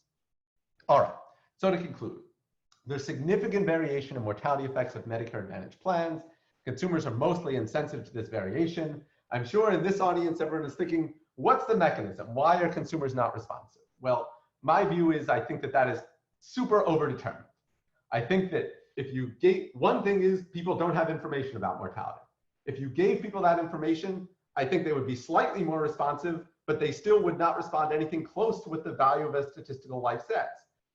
All right, so to conclude, there's significant variation in mortality effects of Medicare Advantage plans. Consumers are mostly insensitive to this variation. I'm sure in this audience, everyone is thinking, what's the mechanism? Why are consumers not responsive? Well, my view is I think that that is super overdetermined. I think that if you gave, one thing is people don't have information about mortality. If you gave people that information, I think they would be slightly more responsive, but they still would not respond to anything close to what the value of a statistical life says.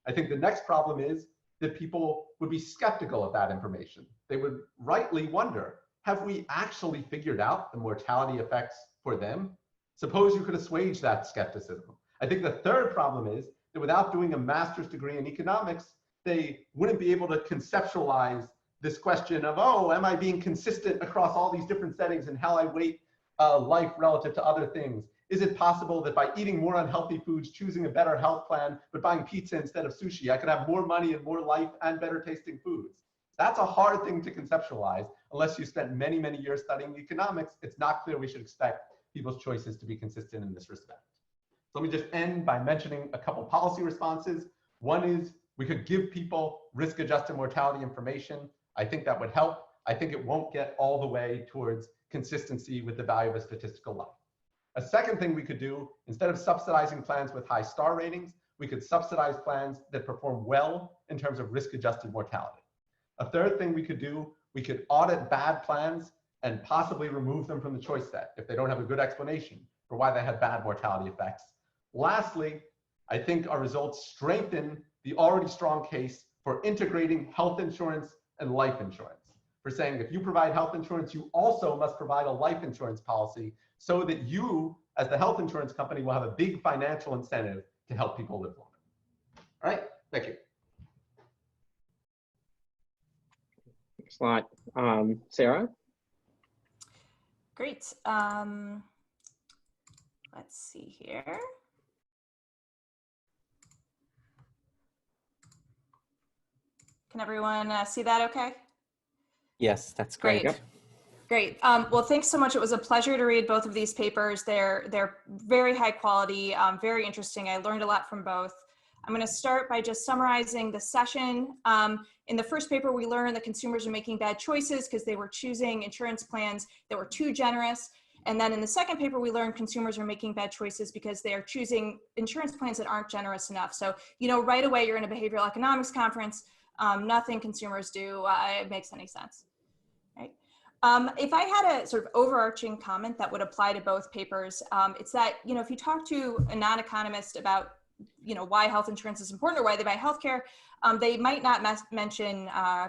I think the next problem is that people would be skeptical of that information. They would rightly wonder, have we actually figured out the mortality effects for them? Suppose you could assuage that skepticism. I think the third problem is that without doing a master's degree in economics, they wouldn't be able to conceptualize this question of, oh, am I being consistent across all these different settings and how I weight life relative to other things? Is it possible that by eating more unhealthy foods, choosing a better health plan, but buying pizza instead of sushi, I could have more money and more life and better tasting foods? That's a hard thing to conceptualize unless you spent many, many years studying economics. It's not clear we should expect people's choices to be consistent in this respect. So let me just end by mentioning a couple policy responses. One is we could give people risk-adjusted mortality information. I think that would help. I think it won't get all the way towards consistency with the value of a statistical life. A second thing we could do, instead of subsidizing plans with high star ratings, we could subsidize plans that perform well in terms of risk-adjusted mortality. A third thing we could do, we could audit bad plans and possibly remove them from the choice set if they don't have a good explanation for why they had bad mortality effects. Lastly, I think our results strengthen the already strong case for integrating health insurance and life insurance. For saying if you provide health insurance, you also must provide a life insurance policy so that you, as the health insurance company, will have a big financial incentive to help people live longer. All right, thank you. Thanks a lot. Sarah? Great. Let's see here. Can everyone see that okay? Yes, that's great. Great. Great. Well, thanks so much. It was a pleasure to read both of these papers. They're very high quality, very interesting. I learned a lot from both. I'm going to start by just summarizing the session. In the first paper, we learned that consumers are making bad choices because they were choosing insurance plans that were too generous. And then in the second paper, we learned consumers are making bad choices because they are choosing insurance plans that aren't generous enough. So, you know, right away, you're in a behavioral economics conference. Nothing consumers do, it makes any sense, right? If I had a sort of overarching comment that would apply to both papers, it's that, if you talk to a non-economist about, why health insurance is important or why they buy healthcare, they might not mention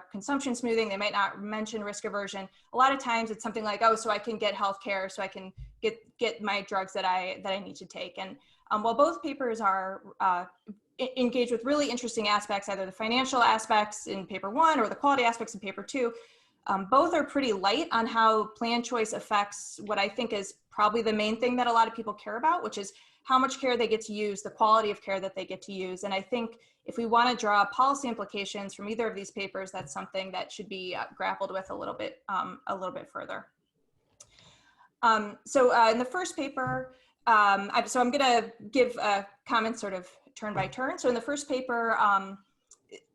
consumption smoothing. They might not mention risk aversion. A lot of times it's something like, oh, so I can get healthcare, so I can get my drugs that I need to take. And while both papers are engaged with really interesting aspects, either the financial aspects in paper 1 or the quality aspects in paper 2, both are pretty light on how plan choice affects what I think is probably the main thing that a lot of people care about, which is how much care they get to use, the quality of care that they get to use. And I think if we want to draw policy implications from either of these papers, that's something that should be grappled with a little bit further. So in the first paper, so I'm going to give comments sort of turn by turn. So in the first paper,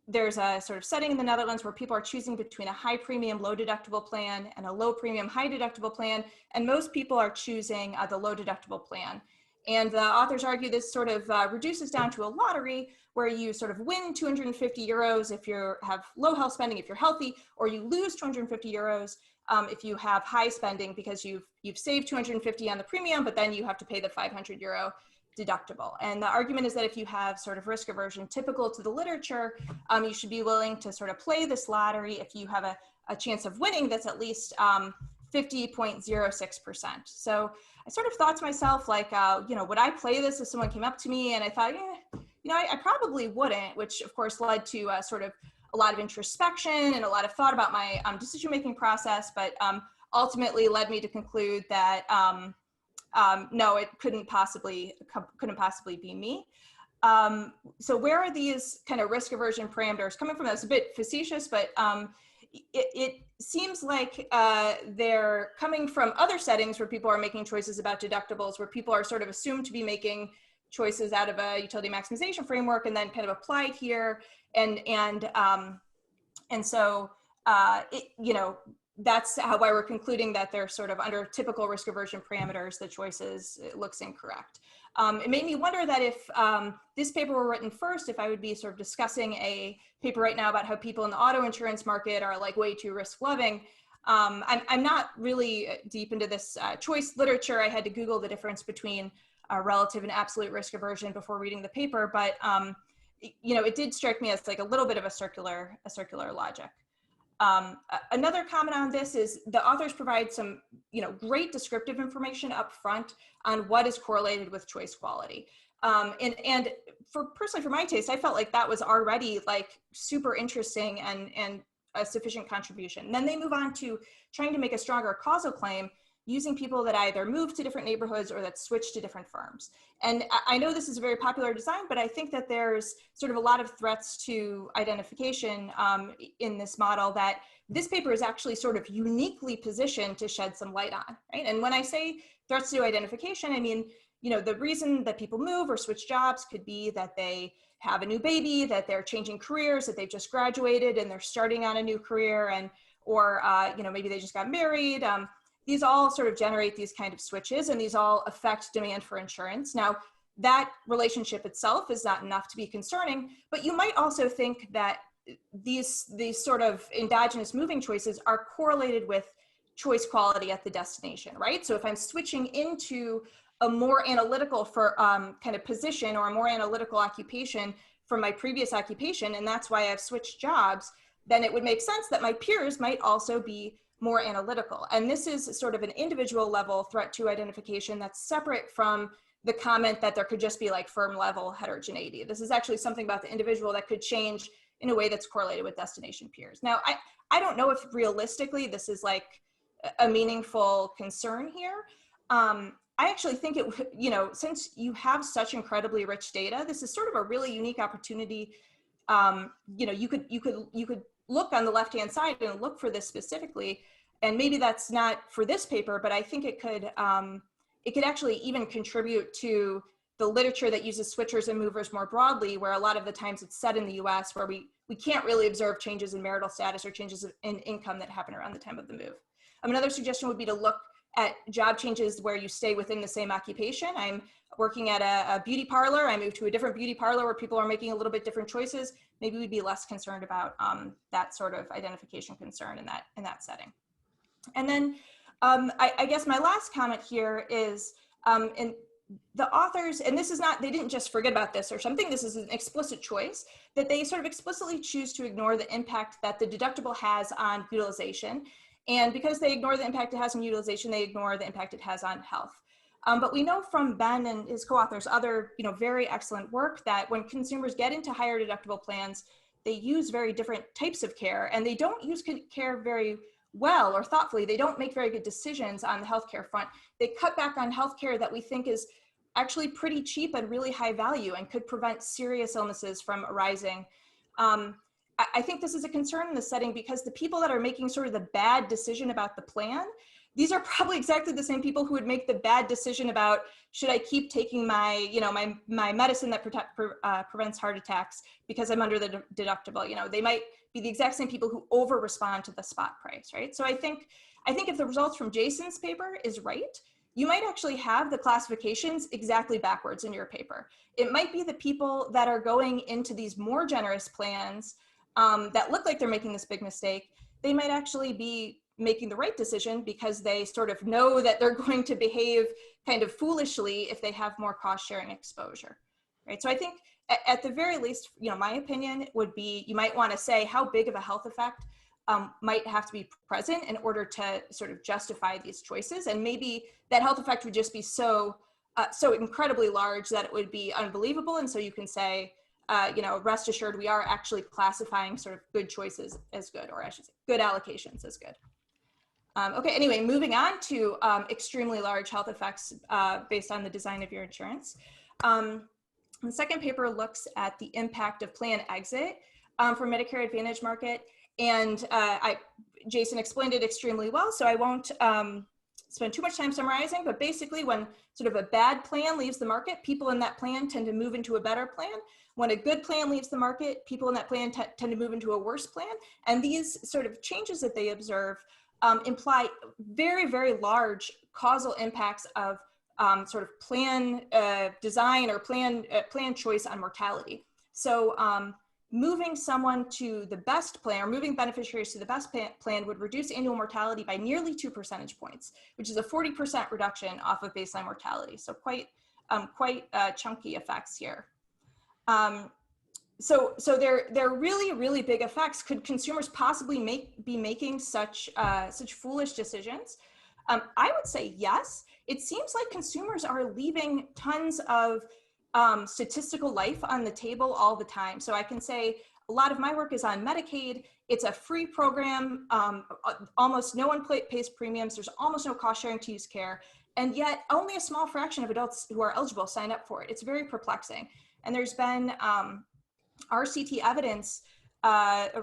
there's a sort of setting in the Netherlands where people are choosing between a high premium, low deductible plan and a low premium, high deductible plan. And most people are choosing the low deductible plan. And the authors argue this sort of reduces down to a lottery where you sort of win 250 euros if you have low health spending, if you're healthy, or you lose 250 euros if you have high spending because you've saved 250 on the premium, but then you have to pay the 500 euro deductible. And the argument is that if you have sort of risk aversion typical to the literature, you should be willing to sort of play this lottery if you have a chance of winning that's at least 50.06%. So I sort of thought to myself, like, would I play this if someone came up to me? And I thought, I probably wouldn't, which of course led to sort of a lot of introspection and a lot of thought about my decision-making process, but ultimately led me to conclude that no, it couldn't possibly be me. So where are these kind of risk aversion parameters coming from? That's a bit facetious, but it seems like they're coming from other settings where people are making choices about deductibles, where people are sort of assumed to be making choices out of a utility maximization framework and then kind of applied here. And so, that's why we're concluding that they're sort of under typical risk aversion parameters, the choices, it looks incorrect. It made me wonder that if this paper were written first, if I would be sort of discussing a paper right now about how people in the auto insurance market are like way too risk loving. I'm not really deep into this choice literature. I had to Google the difference between relative and absolute risk aversion before reading the paper, but it did strike me as like a little bit of a circular logic. Another comment on this is the authors provide some, great descriptive information up front on what is correlated with choice quality. And personally, for my taste, I felt like that was already like super interesting and a sufficient contribution. And then they move on to trying to make a stronger causal claim using people that either move to different neighborhoods or that switch to different firms. And I know this is a very popular design, but I think that there's sort of a lot of threats to identification in this model that this paper is actually sort of uniquely positioned to shed some light on, right? And when I say threats to identification, I mean, the reason that people move or switch jobs could be that they have a new baby, that they're changing careers, that they've just graduated and they're starting on a new career, or maybe they just got married. These all sort of generate these kind of switches, and these all affect demand for insurance. Now, that relationship itself is not enough to be concerning, but you might also think that these sort of endogenous moving choices are correlated with choice quality at the destination, right? So if I'm switching into a more analytical kind of position or a more analytical occupation from my previous occupation, and that's why I've switched jobs, then it would make sense that my peers might also be more analytical. And this is sort of an individual level threat to identification that's separate from the comment that there could just be like firm level heterogeneity. This is actually something about the individual that could change in a way that's correlated with destination peers. Now, I don't know if realistically this is like a meaningful concern here. I actually think since you have such incredibly rich data, this is sort of a really unique opportunity. You could look on the left-hand side and look for this specifically, and maybe that's not for this paper, but I think it could actually even contribute to the literature that uses switchers and movers more broadly, where a lot of the times it's set in the US where we can't really observe changes in marital status or changes in income that happen around the time of the move. Another suggestion would be to look at job changes where you stay within the same occupation. I'm working at a beauty parlor. I moved to a different beauty parlor where people are making a little bit different choices. Maybe we'd be less concerned about that sort of identification concern in that setting. And then I guess my last comment here is, in the authors, and this is not, they didn't just forget about this or something, this is an explicit choice, that they sort of explicitly choose to ignore the impact that the deductible has on utilization. And because they ignore the impact it has on utilization, they ignore the impact it has on health. But we know from Ben and his co-authors other, very excellent work that when consumers get into higher deductible plans, they use very different types of care, and they don't use care very well or thoughtfully. They don't make very good decisions on the healthcare front. They cut back on healthcare that we think is actually pretty cheap and really high value and could prevent serious illnesses from arising. I think this is a concern in this setting because the people that are making sort of the bad decision about the plan, these are probably exactly the same people who would make the bad decision about, should I keep taking my, my medicine that prevents heart attacks because I'm under the deductible. They might be the exact same people who over respond to the spot price, right? So I think if the results from Jason's paper is right, you might actually have the classifications exactly backwards in your paper. It might be the people that are going into these more generous plans that look like they're making this big mistake, they might actually be making the right decision because they sort of know that they're going to behave kind of foolishly if they have more cost sharing exposure, right? So I think at the very least, my opinion would be, you might want to say how big of a health effect might have to be present in order to sort of justify these choices. And maybe that health effect would just be so incredibly large that it would be unbelievable. And so you can say, rest assured, we are actually classifying sort of good choices as good, or I should say good allocations as good. Okay, anyway, moving on to extremely large health effects based on the design of your insurance. The second paper looks at the impact of plan exit for Medicare Advantage market. And Jason explained it extremely well, so I won't spend too much time summarizing, but basically when sort of a bad plan leaves the market, people in that plan tend to move into a better plan. When a good plan leaves the market, people in that plan tend to move into a worse plan. And these sort of changes that they observe imply very, very large causal impacts of sort of plan design or plan choice on mortality. So moving someone to the best plan or moving beneficiaries to the best plan would reduce annual mortality by nearly 2 percentage points, which is a 40% reduction off of baseline mortality. So quite chunky effects here. So they're really, really big effects. Could consumers possibly be making such foolish decisions? I would say yes. It seems like consumers are leaving tons of statistical life on the table all the time. So I can say a lot of my work is on Medicaid. It's a free program. Almost no one pays premiums. There's almost no cost sharing to use care. And yet only a small fraction of adults who are eligible sign up for it. It's very perplexing. And there's been RCT evidence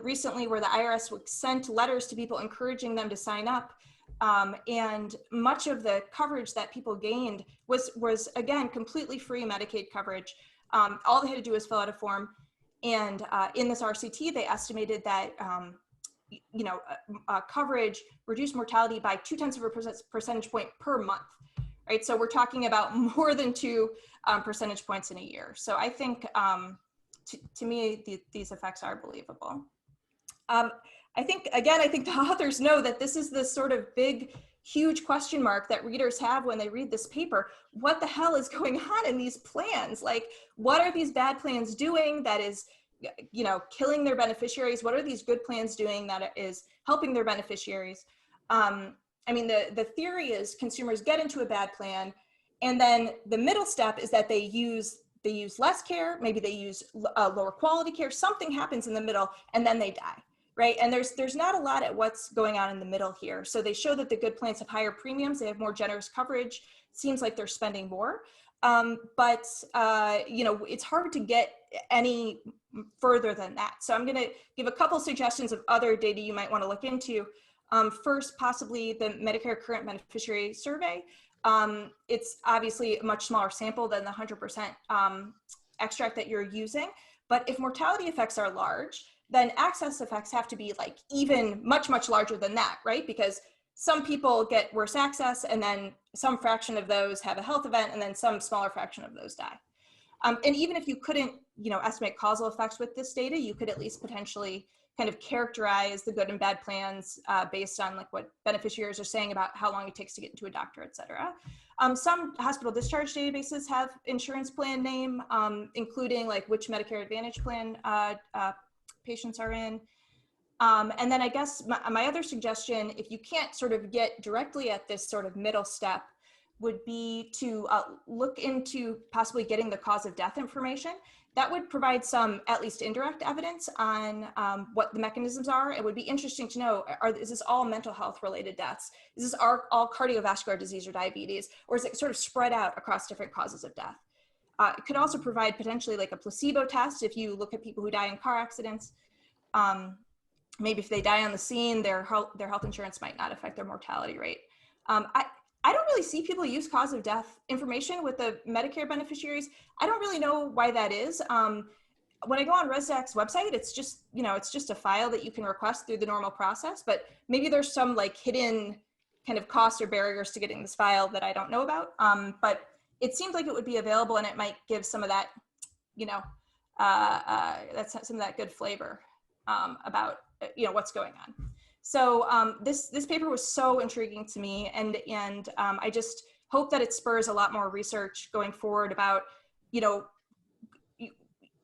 recently where the IRS sent letters to people encouraging them to sign up. And much of the coverage that people gained was again, completely free Medicaid coverage. All they had to do was fill out a form. And in this RCT, they estimated that, coverage reduced mortality by 0.2 percentage point per month, right? So we're talking about more than 2 percentage points in a year. So I think, to me, these effects are believable. I think the authors know that this is the sort of big, huge question mark that readers have when they read this paper. What the hell is going on in these plans? Like, what are these bad plans doing that is, killing their beneficiaries? What are these good plans doing that is helping their beneficiaries? I mean, the theory is consumers get into a bad plan, and then the middle step is that they use less care, maybe they use lower quality care, something happens in the middle, and then they die. Right, and there's not a lot at what's going on in the middle here. So they show that the good plans have higher premiums, they have more generous coverage. Seems like they're spending more, but it's hard to get any further than that. So I'm going to give a couple suggestions of other data you might want to look into. First, possibly the Medicare Current Beneficiary Survey. It's obviously a much smaller sample than the 100% extract that you're using, but if mortality effects are large, then access effects have to be like even much, much larger than that, right? Because some people get worse access, and then some fraction of those have a health event, and then some smaller fraction of those die. And even if you couldn't, estimate causal effects with this data, you could at least potentially kind of characterize the good and bad plans based on like what beneficiaries are saying about how long it takes to get into a doctor, et cetera. Some hospital discharge databases have insurance plan name, including like which Medicare Advantage plan patients are in. And then I guess my other suggestion, if you can't sort of get directly at this sort of middle step, would be to look into possibly getting the cause of death information. That would provide some at least indirect evidence on what the mechanisms are. It would be interesting to know, is this all mental health related deaths? Is this all cardiovascular disease or diabetes? Or is it sort of spread out across different causes of death? It could also provide potentially like a placebo test if you look at people who die in car accidents. Maybe if they die on the scene, their health insurance might not affect their mortality rate. I don't really see people use cause of death information with the Medicare beneficiaries. I don't really know why that is. When I go on ResDac's website, it's just, it's just a file that you can request through the normal process, but maybe there's some like hidden kind of costs or barriers to getting this file that I don't know about. But it seems like it would be available and it might give some of that, that's some of that good flavor about, what's going on. So this paper was so intriguing to me, and I just hope that it spurs a lot more research going forward about,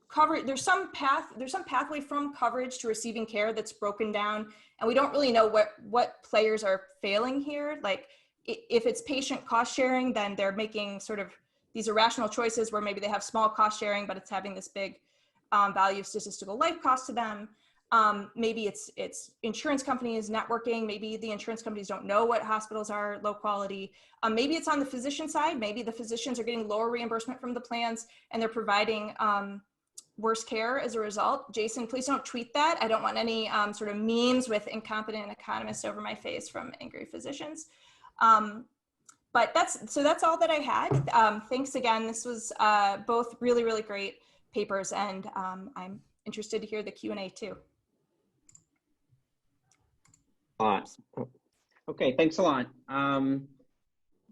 cover. There's some pathway from coverage to receiving care that's broken down, and we don't really know what players are failing here. Like if it's patient cost sharing, then they're making sort of these irrational choices where maybe they have small cost sharing, but it's having this big value of statistical life cost to them. Maybe it's insurance companies networking. Maybe the insurance companies don't know what hospitals are low quality. Maybe it's on the physician side. Maybe the physicians are getting lower reimbursement from the plans and they're providing worse care as a result. Jason, please don't tweet that. I don't want any sort of memes with incompetent economists over my face from angry physicians. But that's all that I had. Thanks again. This was both really, really great papers, and I'm interested to hear the Q&A too. Okay, thanks a lot.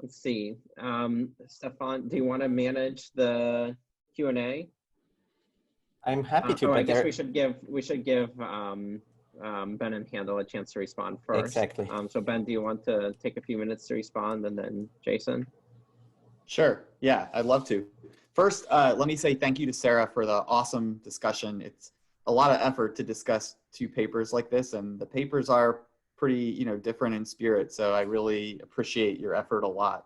Let's see. Stefan, do you want to manage the Q&A? I'm happy to. I guess we should give Ben and Handel a chance to respond first. Exactly. So Ben, do you want to take a few minutes to respond, and then Jason? Sure. Yeah, I'd love to. First, let me say thank you to Sarah for the awesome discussion. It's a lot of effort to discuss two papers like this, and the papers are pretty, different in spirit. So I really appreciate your effort a lot.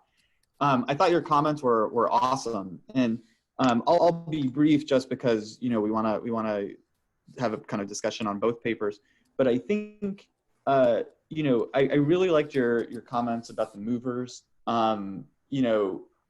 I thought your comments were awesome, and I'll be brief just because we want to have a kind of discussion on both papers. But I think I really liked your comments about the movers.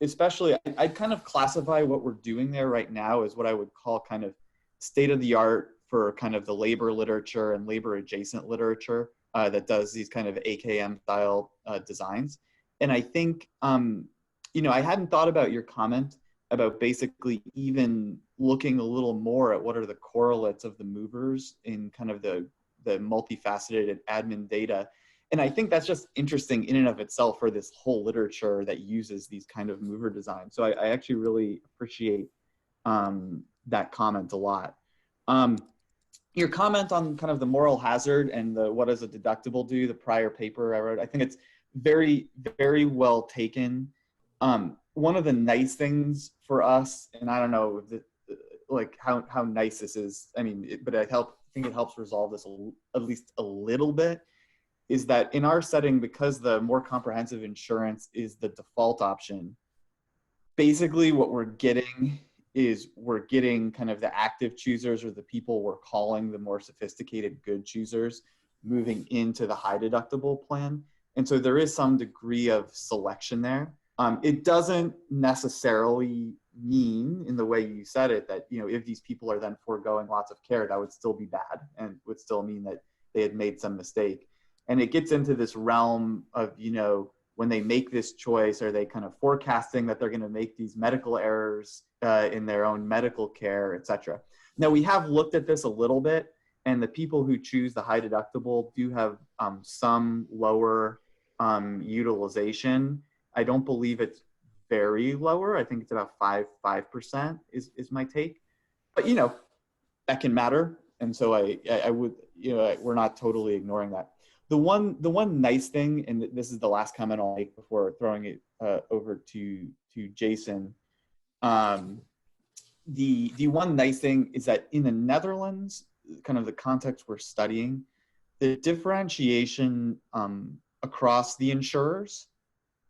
Especially I'd kind of classify what we're doing there right now as what I would call kind of state of the art for kind of the labor literature and labor adjacent literature that does these kind of AKM style designs. And I think, I hadn't thought about your comment about basically even looking a little more at what are the correlates of the movers in kind of the multifaceted admin data. And I think that's just interesting in and of itself for this whole literature that uses these kind of mover designs. So I actually really appreciate that comment a lot. Your comment on kind of the moral hazard and the what does a deductible do, the prior paper I wrote, I think it's very, very well taken. One of the nice things for us, and I don't know like how nice this is, but I think it helps resolve this at least a little bit, is that in our setting, because the more comprehensive insurance is the default option, basically what we're getting is we're getting kind of the active choosers, or the people we're calling the more sophisticated good choosers, moving into the high deductible plan. And so there is some degree of selection there. It doesn't necessarily mean, in the way you said it, that if these people are then foregoing lots of care, that would still be bad and would still mean that they had made some mistake. And it gets into this realm of, when they make this choice, are they kind of forecasting that they're going to make these medical errors in their own medical care, et cetera. Now, we have looked at this a little bit, and the people who choose the high deductible do have some lower utilization. I don't believe it's very lower. I think it's about 5% is my take. But, you know, that can matter. And so I would, you know, we're not totally ignoring that. The one nice thing, and this is the last comment I'll make before throwing it over to Jason. The one nice thing is that in the Netherlands, kind of the context we're studying, the differentiation across the insurers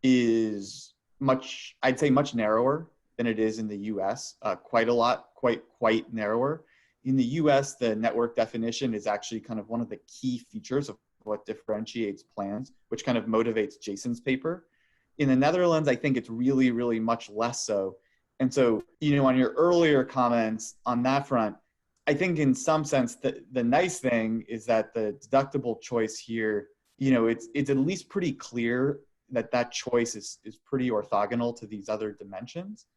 is much, I'd say much narrower than it is in the US, quite a lot, quite narrower. In the US, the network definition is actually kind of one of the key features of what differentiates plans, which kind of motivates Jason's paper. In the Netherlands, I think it's really, really much less so. And so, you know, on your earlier comments on that front, I think in some sense the nice thing is that the deductible choice here, you know, it's at least pretty clear that choice is pretty orthogonal to these other dimensions.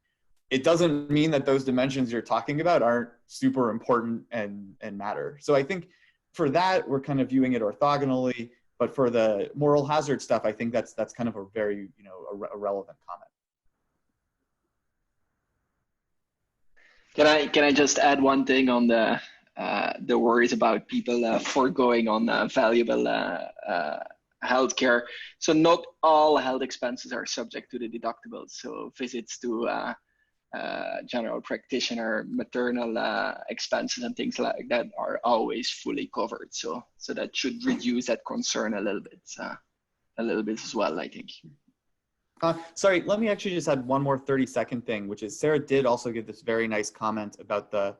It doesn't mean that those dimensions you're talking about aren't super important and matter. So I think for that, we're kind of viewing it orthogonally, but for the moral hazard stuff, I think that's kind of a very, you know, a relevant comment. Can I just add one thing on the worries about people foregoing on valuable healthcare? So not all health expenses are subject to the deductibles. So visits to general practitioner, maternal expenses, and things like that are always fully covered. So that should reduce that concern a little bit as well, I think. Sorry, let me actually just add one more 30-second thing, which is Sarah did also give this very nice comment about the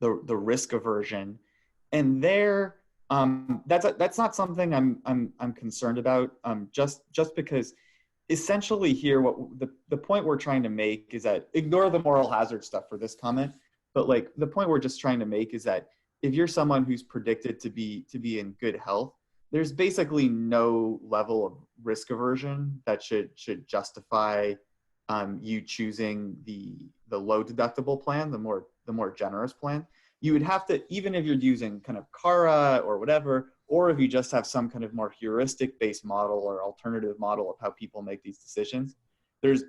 risk aversion, and there that's not something I'm concerned about. Just because essentially here what the point we're trying to make is that ignore the moral hazard stuff for this comment, but like the point we're just trying to make is that if you're someone who's predicted to be in good health, there's basically no level of risk aversion that should justify you choosing the low deductible plan, the more generous plan. You would have to, even if you're using kind of CARA or whatever, or if you just have some kind of more heuristic based model or alternative model of how people make these decisions, there's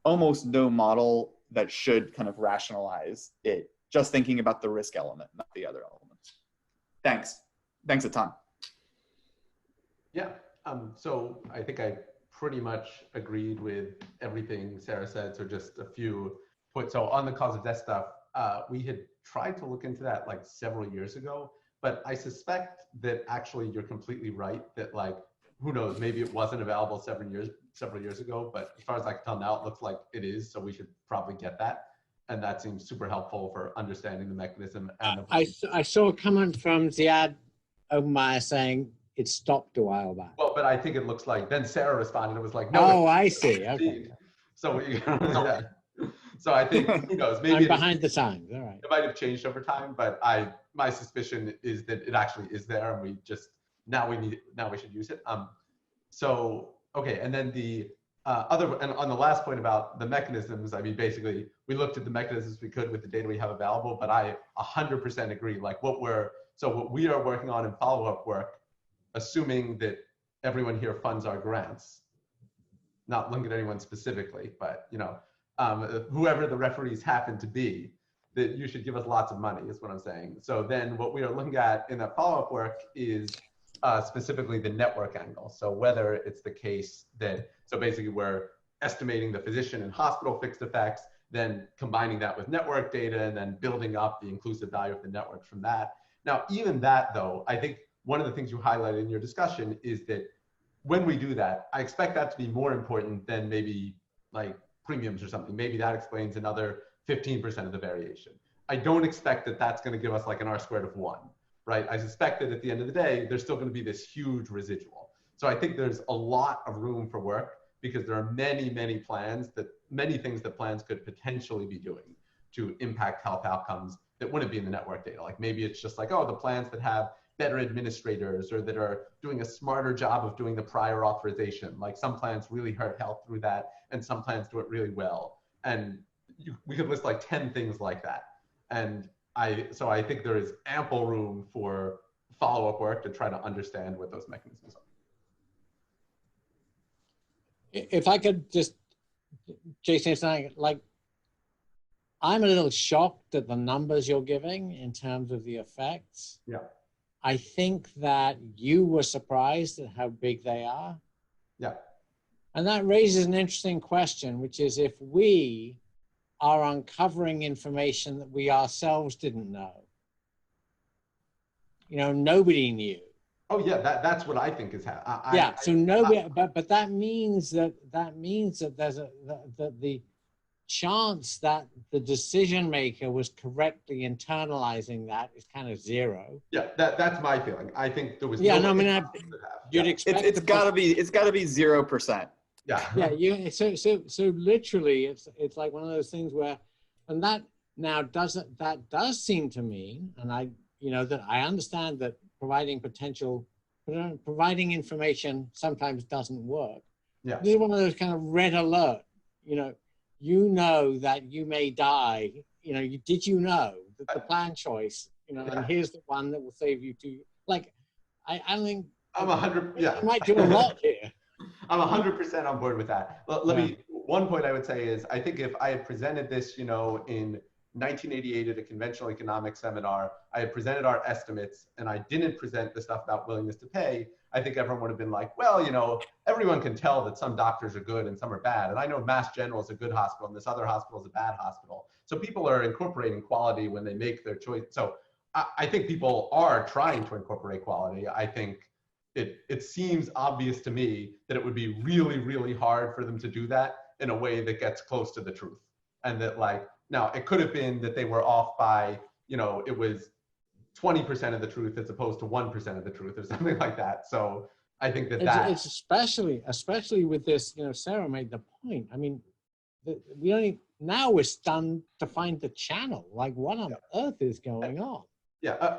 almost no model that should kind of rationalize it, just thinking about the risk element, not the other elements. Thanks a ton. Yeah, so I think I pretty much agreed with everything Sarah said, so just a few points. So on the cause of death stuff, we had tried to look into that like several years ago, but I suspect that actually you're completely right, that like, who knows, maybe it wasn't available several years ago, but as far as I can tell now, it looks like it is, so we should probably get that. And that seems super helpful for understanding the mechanism. And I saw a comment from Ziad Obermeyer saying it stopped a while back. Well, but I think it looks like, then Sarah responded, it was like, no. Oh, I see, okay. So, yeah. So I think, who knows, maybe I'm behind the times, all right. It might have changed over time, but my suspicion is that it actually is there, and we just, now we should use it. So, okay, and then the and on the last point about the mechanisms, I mean, basically, we looked at the mechanisms we could with the data we have available, but I 100% agree, like what we are working on in follow-up work, assuming that everyone here funds our grants, not looking at anyone specifically, but you know, whoever the referees happen to be, that you should give us lots of money is what I'm saying. So then what we are looking at in that follow-up work is specifically the network angle. So whether it's the case that, so basically we're estimating the physician and hospital fixed effects, then combining that with network data and then building up the inclusive value of the network from that. Now, even that though, I think one of the things you highlighted in your discussion is that when we do that, I expect that to be more important than maybe like premiums or something. Maybe that explains another 15% of the variation. I don't expect that that's going to give us like an R squared of 1, right? I suspect that at the end of the day, there's still going to be this huge residual. So I think there's a lot of room for work because there are many, many things that plans could potentially be doing to impact health outcomes that wouldn't be in the network data. Like maybe it's just like, oh, the plans that have better administrators or that are doing a smarter job of doing the prior authorization. Like some plans really hurt health through that and some plans do it really well. And we could list like 10 things like that. And so I think there is ample room for follow-up work to try to understand what those mechanisms are. If I could just Jason, it's like I'm a little shocked at the numbers you're giving in terms of the effects. Yeah. I think that you were surprised at how big they are. Yeah. And that raises an interesting question, which is if we are uncovering information that we ourselves didn't know. You know, nobody knew. Oh yeah, that's what I think is happening. Yeah, so nobody, but that means that there's that the chance that the decision maker was correctly internalizing that is kind of zero. Yeah, that's my feeling. I think there was Yeah, no no, I mean, you'd yeah. expect It's gotta be 0%. Yeah. Yeah, you so literally it's like one of those things where, and that now does seem to mean, and I, you know, that I understand that providing information sometimes doesn't work. Yeah. This is one of those kind of red alert, you know that you may die, did you know that the plan choice, and here's the one that will save you to, like, I think I'm 100, yeah. You might do a lot here. I'm 100% on board with that. Let me, one point I would say is, I think if I had presented this, in 1988 at a conventional economics seminar, I had presented our estimates and I didn't present the stuff about willingness to pay, I think everyone would have been like, well, everyone can tell that some doctors are good and some are bad. And I know Mass General is a good hospital and this other hospital is a bad hospital. So people are incorporating quality when they make their choice. So I think people are trying to incorporate quality. I think it seems obvious to me that it would be really, really hard for them to do that in a way that gets close to the truth. And that, like, now it could have been that they were off by, it was 20% of the truth as opposed to 1% of the truth or something like that. So I think it's especially with this, Sarah made the point. I mean, we only, now we're stunned to find the channel. Like, what on earth is going on? Yeah.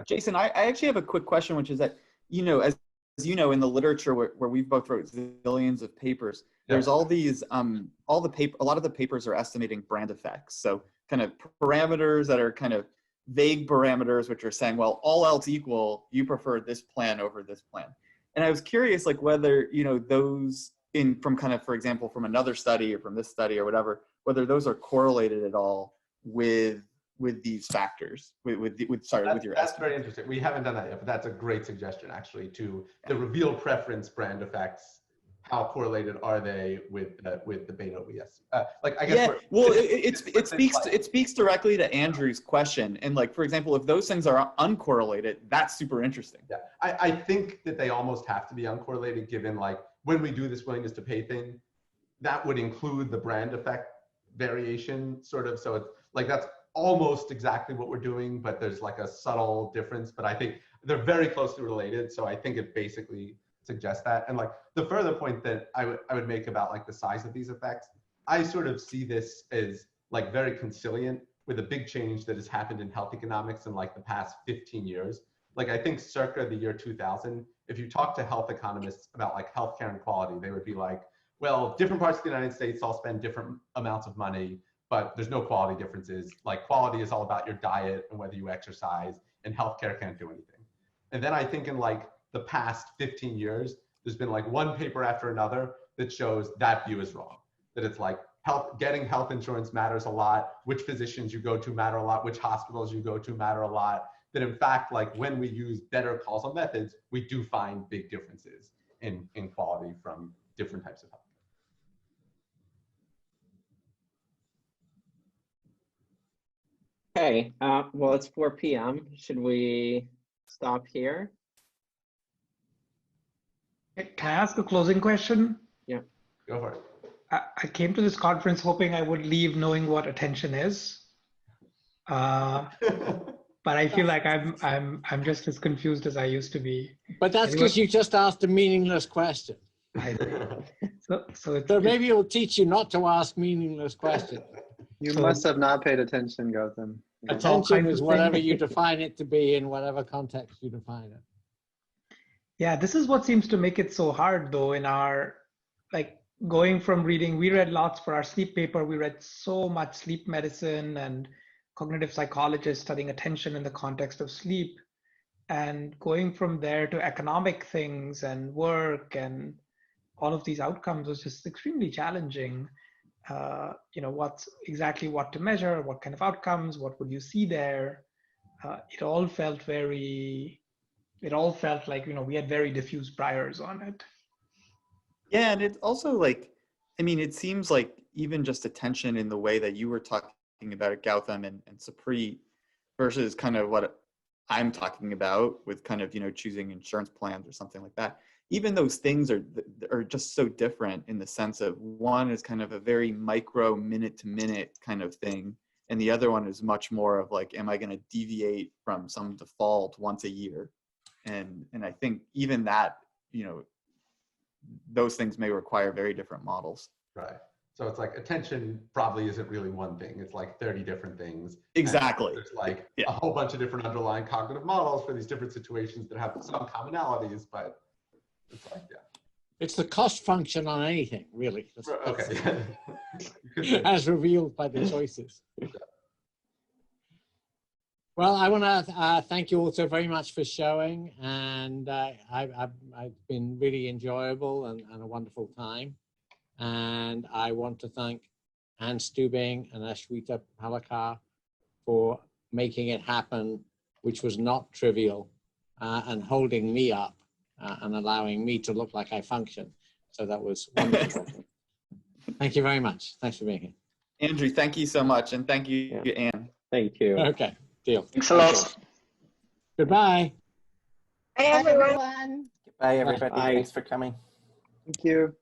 Jason, I actually have a quick question, which is that, as you know, in the literature where we've both wrote zillions of papers, there's all these, a lot of the papers are estimating brand effects. So kind of parameters that are kind of vague parameters, which are saying, well, all else equal, you prefer this plan over this plan. And I was curious, like, whether, those from kind of, for example, from another study or from this study or whatever, whether those are correlated at all with these factors, with your estimates. That's very interesting. We haven't done that yet, but that's a great suggestion, actually, to the reveal preference brand effects. How correlated are they with the beta OES? Like, I guess. Well, it speaks directly to Andrew's question, and, like, for example, if those things are uncorrelated, that's super interesting. Yeah, I think that they almost have to be uncorrelated, given, like, when we do this willingness to pay thing, that would include the brand effect variation, sort of. So it's like that's almost exactly what we're doing, but there's like a subtle difference. But I think they're very closely related. So I think it basically suggests that. And, like, the further point that I would make about, like, the size of these effects, I sort of see this as, like, very conciliant with a big change that has happened in health economics in, like, the past 15 years. Like, I think circa the year 2000, if you talk to health economists about, like, healthcare and quality, they would be like, well, different parts of the United States all spend different amounts of money, but there's no quality differences. Like, quality is all about your diet and whether you exercise, and healthcare can't do anything. And then I think in, like, the past 15 years, there's been, like, one paper after another that shows that view is wrong. That it's like getting health insurance matters a lot, which physicians you go to matter a lot, which hospitals you go to matter a lot. That in fact, like, when we use better causal methods, we do find big differences in quality from different types of health. Okay, well, it's 4 p.m. Should we stop here? Can I ask a closing question? Yeah. Go for it. I came to this conference hoping I would leave knowing what attention is. But I feel like I'm just as confused as I used to be. But that's because you just asked a meaningless question. So maybe it'll teach you not to ask meaningless questions. You must have not paid attention, Gautam. Attention is whatever you define it to be in whatever context you define it. Yeah, this is what seems to make it so hard, though, in our, like, going from reading, we read lots for our sleep paper. We read so much sleep medicine and cognitive psychologists studying attention in the context of sleep, and going from there to economic things and work and all of these outcomes was just extremely challenging. What's exactly what to measure, what kind of outcomes, what would you see there? It all felt like, we had very diffuse priors on it. Yeah, and it's also like, I mean, it seems like even just attention in the way that you were talking about it, Gautam and Sapri, versus kind of what I'm talking about with kind of, choosing insurance plans or something like that. Even those things are just so different in the sense of one is kind of a very micro minute to minute kind of thing. And the other one is much more of like, am I going to deviate from some default once a year? And I think even that, those things may require very different models. Right. So it's like attention probably isn't really one thing. It's like 30 different things. Exactly. And there's like a whole bunch of different underlying cognitive models for these different situations that have some commonalities, but it's like, yeah. It's the cost function on anything, really. Okay. As revealed by the choices. Well, I want to thank you all so very much for showing, and I've been really enjoyable and a wonderful time. And I want to thank Anne Stubing and Ashwita Palakar for making it happen, which was not trivial, and holding me up and allowing me to look like I function. So that was wonderful. Thank you very much. Thanks for being here. Andrew, thank you so much. And thank you, Anne. Thank you. Okay, deal. Thanks a lot. Goodbye. Bye, everyone. Bye, everybody. Bye. Thanks for coming. Thank you.